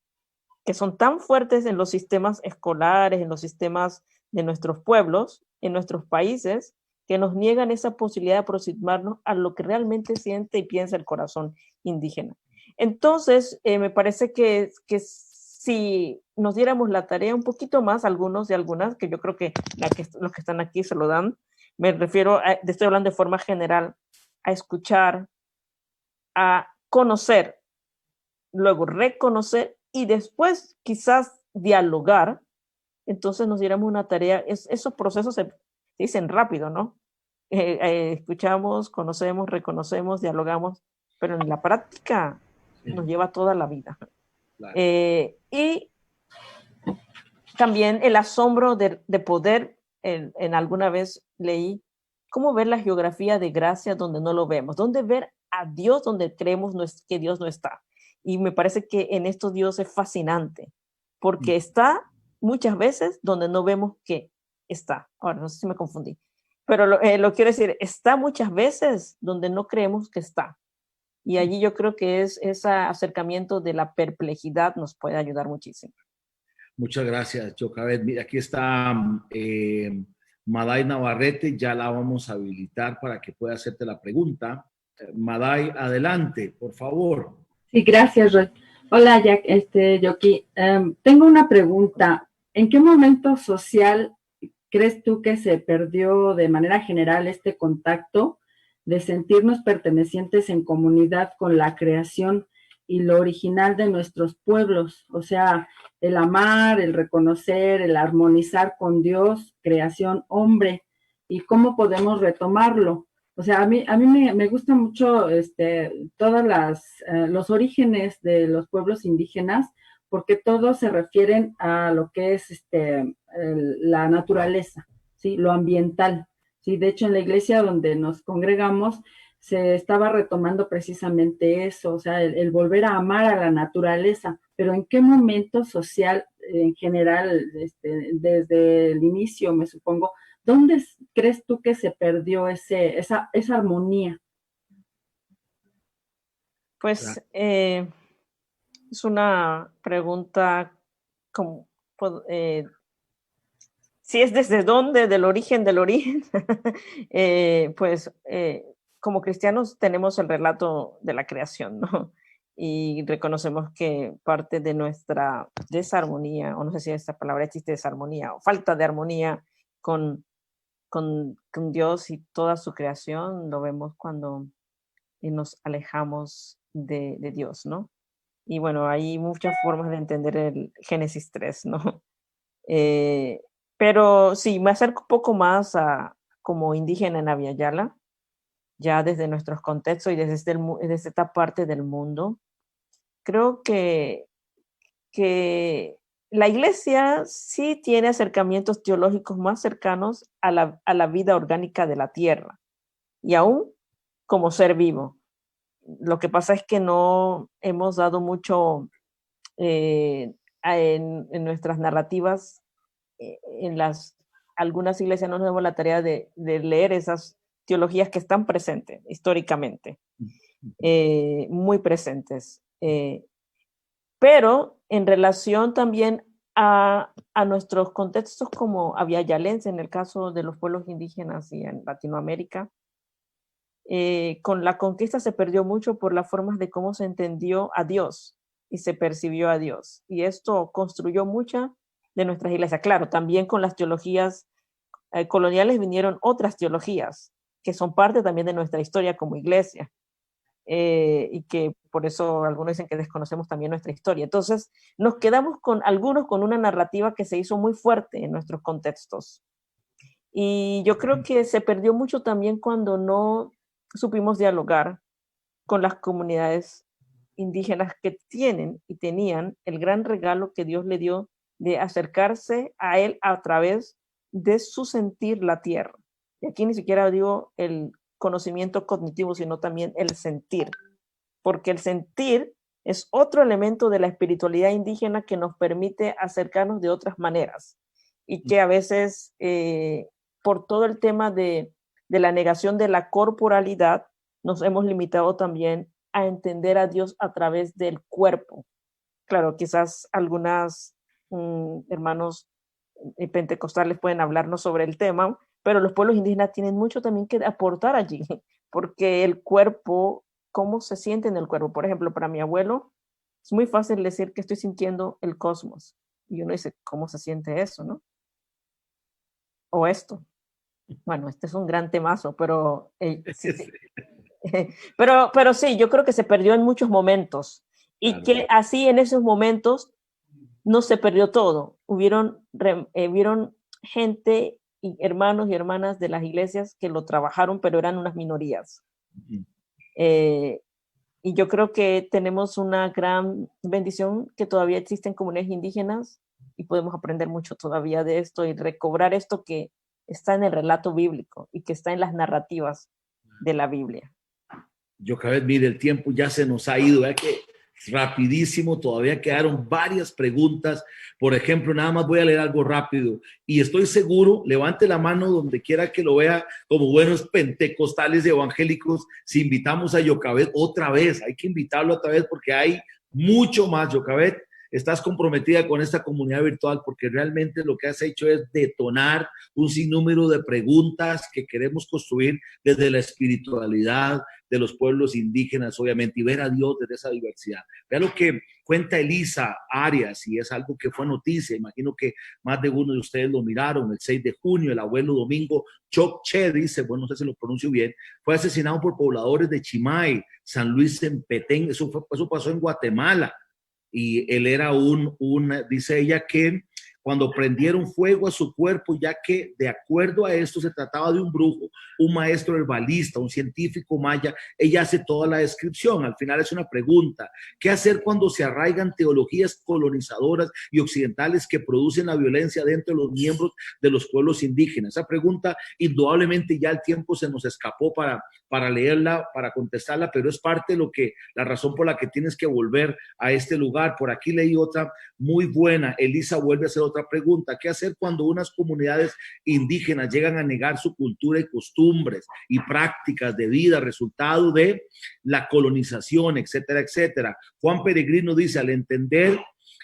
que son tan fuertes en los sistemas escolares, en los sistemas de nuestros pueblos, en nuestros países, que nos niegan esa posibilidad de aproximarnos a lo que realmente siente y piensa el corazón indígena. Entonces, me parece que si nos diéramos la tarea un poquito más, algunos y algunas, que yo creo que los que están aquí se lo dan, me refiero, estoy hablando de forma general, a escuchar, a conocer, luego reconocer y después quizás dialogar, entonces nos diéramos una tarea, esos procesos se dicen rápido, ¿no? Escuchamos, conocemos, reconocemos, dialogamos, pero en la práctica nos lleva toda la vida. Claro. Y también el asombro de poder, en alguna vez leí, cómo ver la geografía de gracia donde no lo vemos, dónde ver a Dios donde creemos que Dios no está. Y me parece que en esto Dios es fascinante, porque está muchas veces donde no vemos que está. Ahora, no sé si me confundí, pero lo quiero decir, está muchas veces donde no creemos que está. Y allí yo creo que ese acercamiento de la perplejidad nos puede ayudar muchísimo. Muchas gracias, Jocabet. Mira, aquí está Maday Navarrete, ya la vamos a habilitar para que pueda hacerte la pregunta. Maday, adelante, por favor. Sí, gracias, Roy. Hola, Jack, Yoki. Tengo una pregunta. ¿En qué momento social crees tú que se perdió de manera general este contacto de sentirnos pertenecientes en comunidad con la creación y lo original de nuestros pueblos? O sea, el amar, el reconocer, el armonizar con Dios, creación, hombre, y cómo podemos retomarlo. O sea, a mí me gusta mucho todas los orígenes de los pueblos indígenas, porque todos se refieren a lo que es la naturaleza, ¿sí? Lo ambiental, ¿sí? De hecho, en la iglesia donde nos congregamos se estaba retomando precisamente eso, o sea, el volver a amar a la naturaleza, pero ¿en qué momento social en general, desde el inicio, me supongo, ¿dónde crees tú que se perdió esa armonía? Pues es una pregunta como, si es desde dónde, del origen, pues como cristianos tenemos el relato de la creación, ¿no? Y reconocemos que parte de nuestra desarmonía, o no sé si esta palabra existe, desarmonía, o falta de armonía con Dios y toda su creación, lo vemos cuando nos alejamos de Dios, ¿no? Y bueno, hay muchas formas de entender el Génesis 3, ¿no? Pero sí, me acerco un poco más como indígena en Abya-Yala, ya desde nuestros contextos y desde esta parte del mundo. Creo que la iglesia sí tiene acercamientos teológicos más cercanos a la vida orgánica de la tierra, y aún como ser vivo. Lo que pasa es que no hemos dado mucho en nuestras narrativas, algunas iglesias no nos damos la tarea de leer esas teologías que están presentes históricamente, muy presentes. Pero en relación también a nuestros contextos como abyayalense, en el caso de los pueblos indígenas y en Latinoamérica, con la conquista se perdió mucho por las formas de cómo se entendió a Dios y se percibió a Dios. Y esto construyó muchas de nuestras iglesias. Claro, también con las teologías coloniales vinieron otras teologías que son parte también de nuestra historia como iglesia. Y que por eso algunos dicen que desconocemos también nuestra historia. Entonces, nos quedamos con algunos con una narrativa que se hizo muy fuerte en nuestros contextos. Y yo creo que se perdió mucho también cuando no supimos dialogar con las comunidades indígenas que tienen y tenían el gran regalo que Dios le dio de acercarse a Él a través de su sentir la tierra. Y aquí ni siquiera digo el conocimiento cognitivo, sino también el sentir, porque el sentir es otro elemento de la espiritualidad indígena que nos permite acercarnos de otras maneras y que a veces por todo el tema de la negación de la corporalidad nos hemos limitado también a entender a Dios a través del cuerpo. Claro, quizás algunos hermanos pentecostales pueden hablarnos sobre el tema, pero los pueblos indígenas tienen mucho también que aportar allí, porque el cuerpo, cómo se siente en el cuerpo. Por ejemplo, para mi abuelo, es muy fácil decir que estoy sintiendo el cosmos. Y uno dice, ¿cómo se siente eso, no? O esto. Bueno, este es un gran temazo, pero sí. pero sí, yo creo que se perdió en muchos momentos. Y claro, que así en esos momentos no se perdió todo. Hubieron gente y hermanos y hermanas de las iglesias que lo trabajaron, pero eran unas minorías. Y yo creo que tenemos una gran bendición que todavía existen comunidades indígenas y podemos aprender mucho todavía de esto y recobrar esto que está en el relato bíblico y que está en las narrativas de la Biblia. Yochebed, mire, el tiempo ya se nos ha ido, ¿verdad? Que rapidísimo, todavía quedaron varias preguntas. Por ejemplo, nada más voy a leer algo rápido y estoy seguro, levante la mano donde quiera que lo vea, como buenos pentecostales evangélicos, si invitamos a Yochebed otra vez, hay que invitarlo otra vez porque hay mucho más. Yochebed, estás comprometida con esta comunidad virtual porque realmente lo que has hecho es detonar un sinnúmero de preguntas que queremos construir desde la espiritualidad de los pueblos indígenas, obviamente, y ver a Dios desde esa diversidad. Vea lo que cuenta Elisa Arias, y es algo que fue noticia, imagino que más de uno de ustedes lo miraron, el 6 de junio, el abuelo Domingo Chokche, dice, bueno, no sé si lo pronuncio bien, fue asesinado por pobladores de Chimay, San Luis en Petén, eso pasó en Guatemala, y él era dice ella que cuando prendieron fuego a su cuerpo, ya que de acuerdo a esto se trataba de un brujo, un maestro herbalista, un científico maya, ella hace toda la descripción. Al final es una pregunta: ¿qué hacer cuando se arraigan teologías colonizadoras y occidentales que producen la violencia dentro de los miembros de los pueblos indígenas? Esa pregunta, indudablemente ya el tiempo se nos escapó para leerla, para contestarla, pero es parte de la razón por la que tienes que volver a este lugar. Por aquí leí otra muy buena. Elisa vuelve a hacer otra pregunta: ¿qué hacer cuando unas comunidades indígenas llegan a negar su cultura y costumbres y prácticas de vida, resultado de la colonización, etcétera, etcétera? Juan Peregrino dice: al entender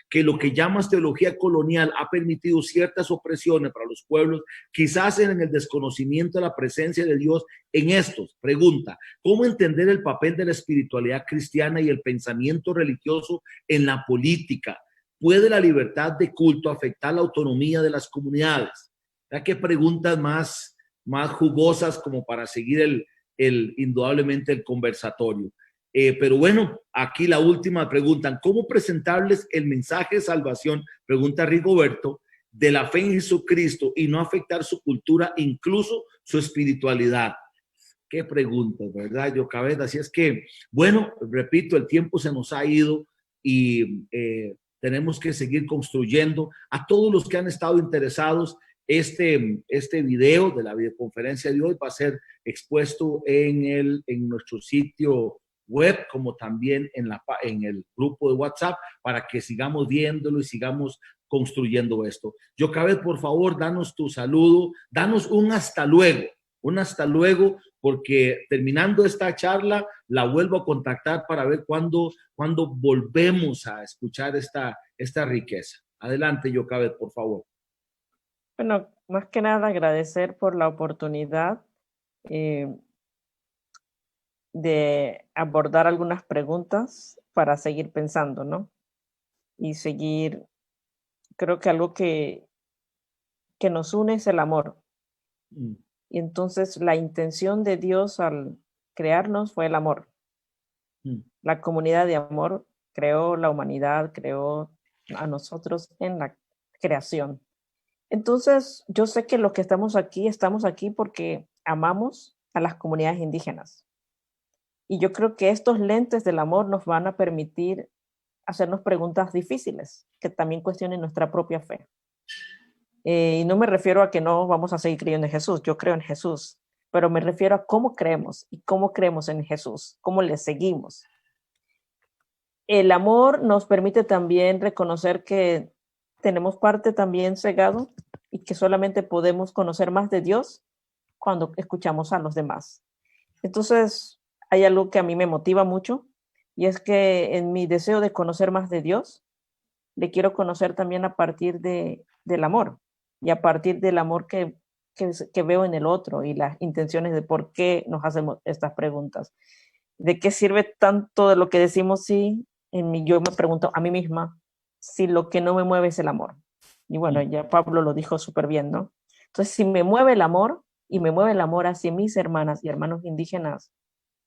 que lo que llamas teología colonial ha permitido ciertas opresiones para los pueblos, quizás en el desconocimiento de la presencia de Dios en estos. Pregunta: ¿cómo entender el papel de la espiritualidad cristiana y el pensamiento religioso en la política? ¿Puede la libertad de culto afectar la autonomía de las comunidades? ¿Ya qué preguntas más jugosas como para seguir indudablemente el conversatorio? Pero bueno, aquí la última pregunta: ¿cómo presentarles el mensaje de salvación, pregunta Rigoberto, de la fe en Jesucristo y no afectar su cultura, incluso su espiritualidad? Qué preguntas, ¿verdad, Yochebed? Así es que, bueno, repito, el tiempo se nos ha ido y tenemos que seguir construyendo. A todos los que han estado interesados, este video de la videoconferencia de hoy va a ser expuesto en nuestro sitio web, como también en el grupo de WhatsApp, para que sigamos viéndolo y sigamos construyendo esto. Yochebed, por favor, danos tu saludo, danos un hasta luego, porque terminando esta charla la vuelvo a contactar para ver cuándo volvemos a escuchar esta riqueza. Adelante, Yochebed, por favor. Bueno, más que nada agradecer por la oportunidad de abordar algunas preguntas para seguir pensando, ¿no? y seguir. Creo que algo que nos une es el amor. Y entonces la intención de Dios al crearnos fue el amor. La comunidad de amor creó la humanidad, creó a nosotros en la creación. Entonces, yo sé que los que estamos aquí porque amamos a las comunidades indígenas. Y yo creo que estos lentes del amor nos van a permitir hacernos preguntas difíciles, que también cuestionen nuestra propia fe. Y no me refiero a que no vamos a seguir creyendo en Jesús, yo creo en Jesús, pero me refiero a cómo creemos y cómo creemos en Jesús, cómo le seguimos. El amor nos permite también reconocer que tenemos parte también cegado y que solamente podemos conocer más de Dios cuando escuchamos a los demás. Entonces, hay algo que a mí me motiva mucho y es que en mi deseo de conocer más de Dios, le quiero conocer también a partir del amor y a partir del amor que veo en el otro y las intenciones de por qué nos hacemos estas preguntas. ¿De qué sirve tanto de lo que decimos si yo me pregunto a mí misma si lo que no me mueve es el amor? Y bueno, ya Pablo lo dijo súper bien, ¿no? Entonces, si me mueve el amor y me mueve el amor hacia mis hermanas y hermanos indígenas,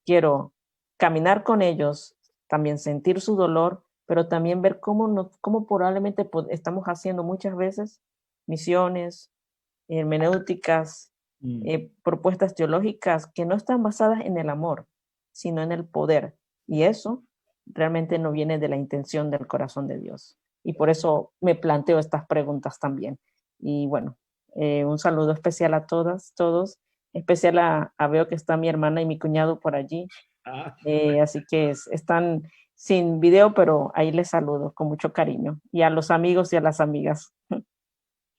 quiero caminar con ellos, también sentir su dolor, pero también ver cómo probablemente estamos haciendo muchas veces misiones, hermenéuticas, propuestas teológicas que no están basadas en el amor, sino en el poder. Y eso realmente no viene de la intención del corazón de Dios. Y por eso me planteo estas preguntas también. Y bueno, un saludo especial a todos, especial veo que está mi hermana y mi cuñado por allí. Así que están sin video, pero ahí les saludo con mucho cariño. Y a los amigos y a las amigas.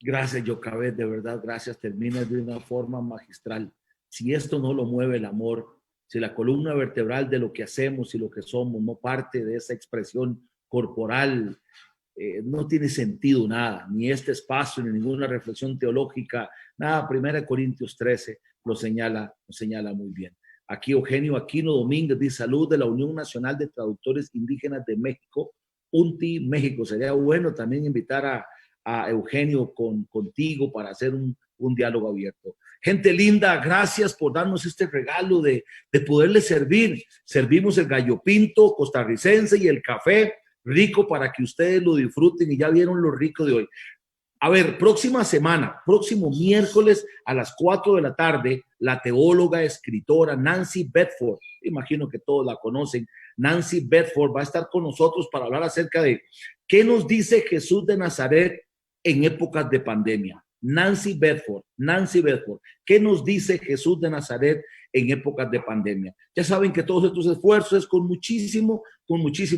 Gracias, Yochabed, de verdad, gracias. Termina de una forma magistral. Si esto no lo mueve el amor, si la columna vertebral de lo que hacemos y lo que somos no parte de esa expresión corporal, no tiene sentido nada, ni este espacio, ni ninguna reflexión teológica, nada. 1 Corintios 13 lo señala muy bien. Aquí Eugenio Aquino Domínguez dice: salud de la Unión Nacional de Traductores Indígenas de México, UNTI México. Sería bueno también invitar a Eugenio contigo para hacer un diálogo abierto. Gente linda, gracias por darnos este regalo de poderle servir. Servimos el gallo pinto costarricense y el café rico para que ustedes lo disfruten, y ya vieron lo rico de hoy. A ver, próxima semana, próximo miércoles a las 4 de la tarde, la teóloga, escritora Nancy Bedford, imagino que todos la conocen, Nancy Bedford va a estar con nosotros para hablar acerca de qué nos dice Jesús de Nazaret en épocas de pandemia. Nancy Bedford, ¿qué nos dice Jesús de Nazaret en épocas de pandemia? Ya saben que todos estos esfuerzos es con muchísimo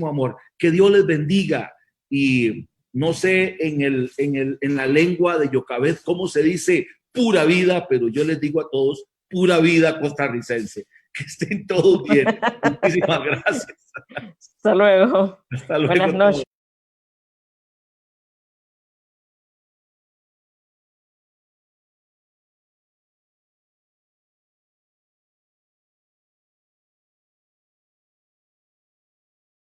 amor. Que Dios les bendiga. Y no sé en la lengua de Yochabed cómo se dice pura vida, pero yo les digo a todos pura vida costarricense. Que estén todos bien. Muchísimas gracias. Hasta luego. Hasta luego. Buenas noches.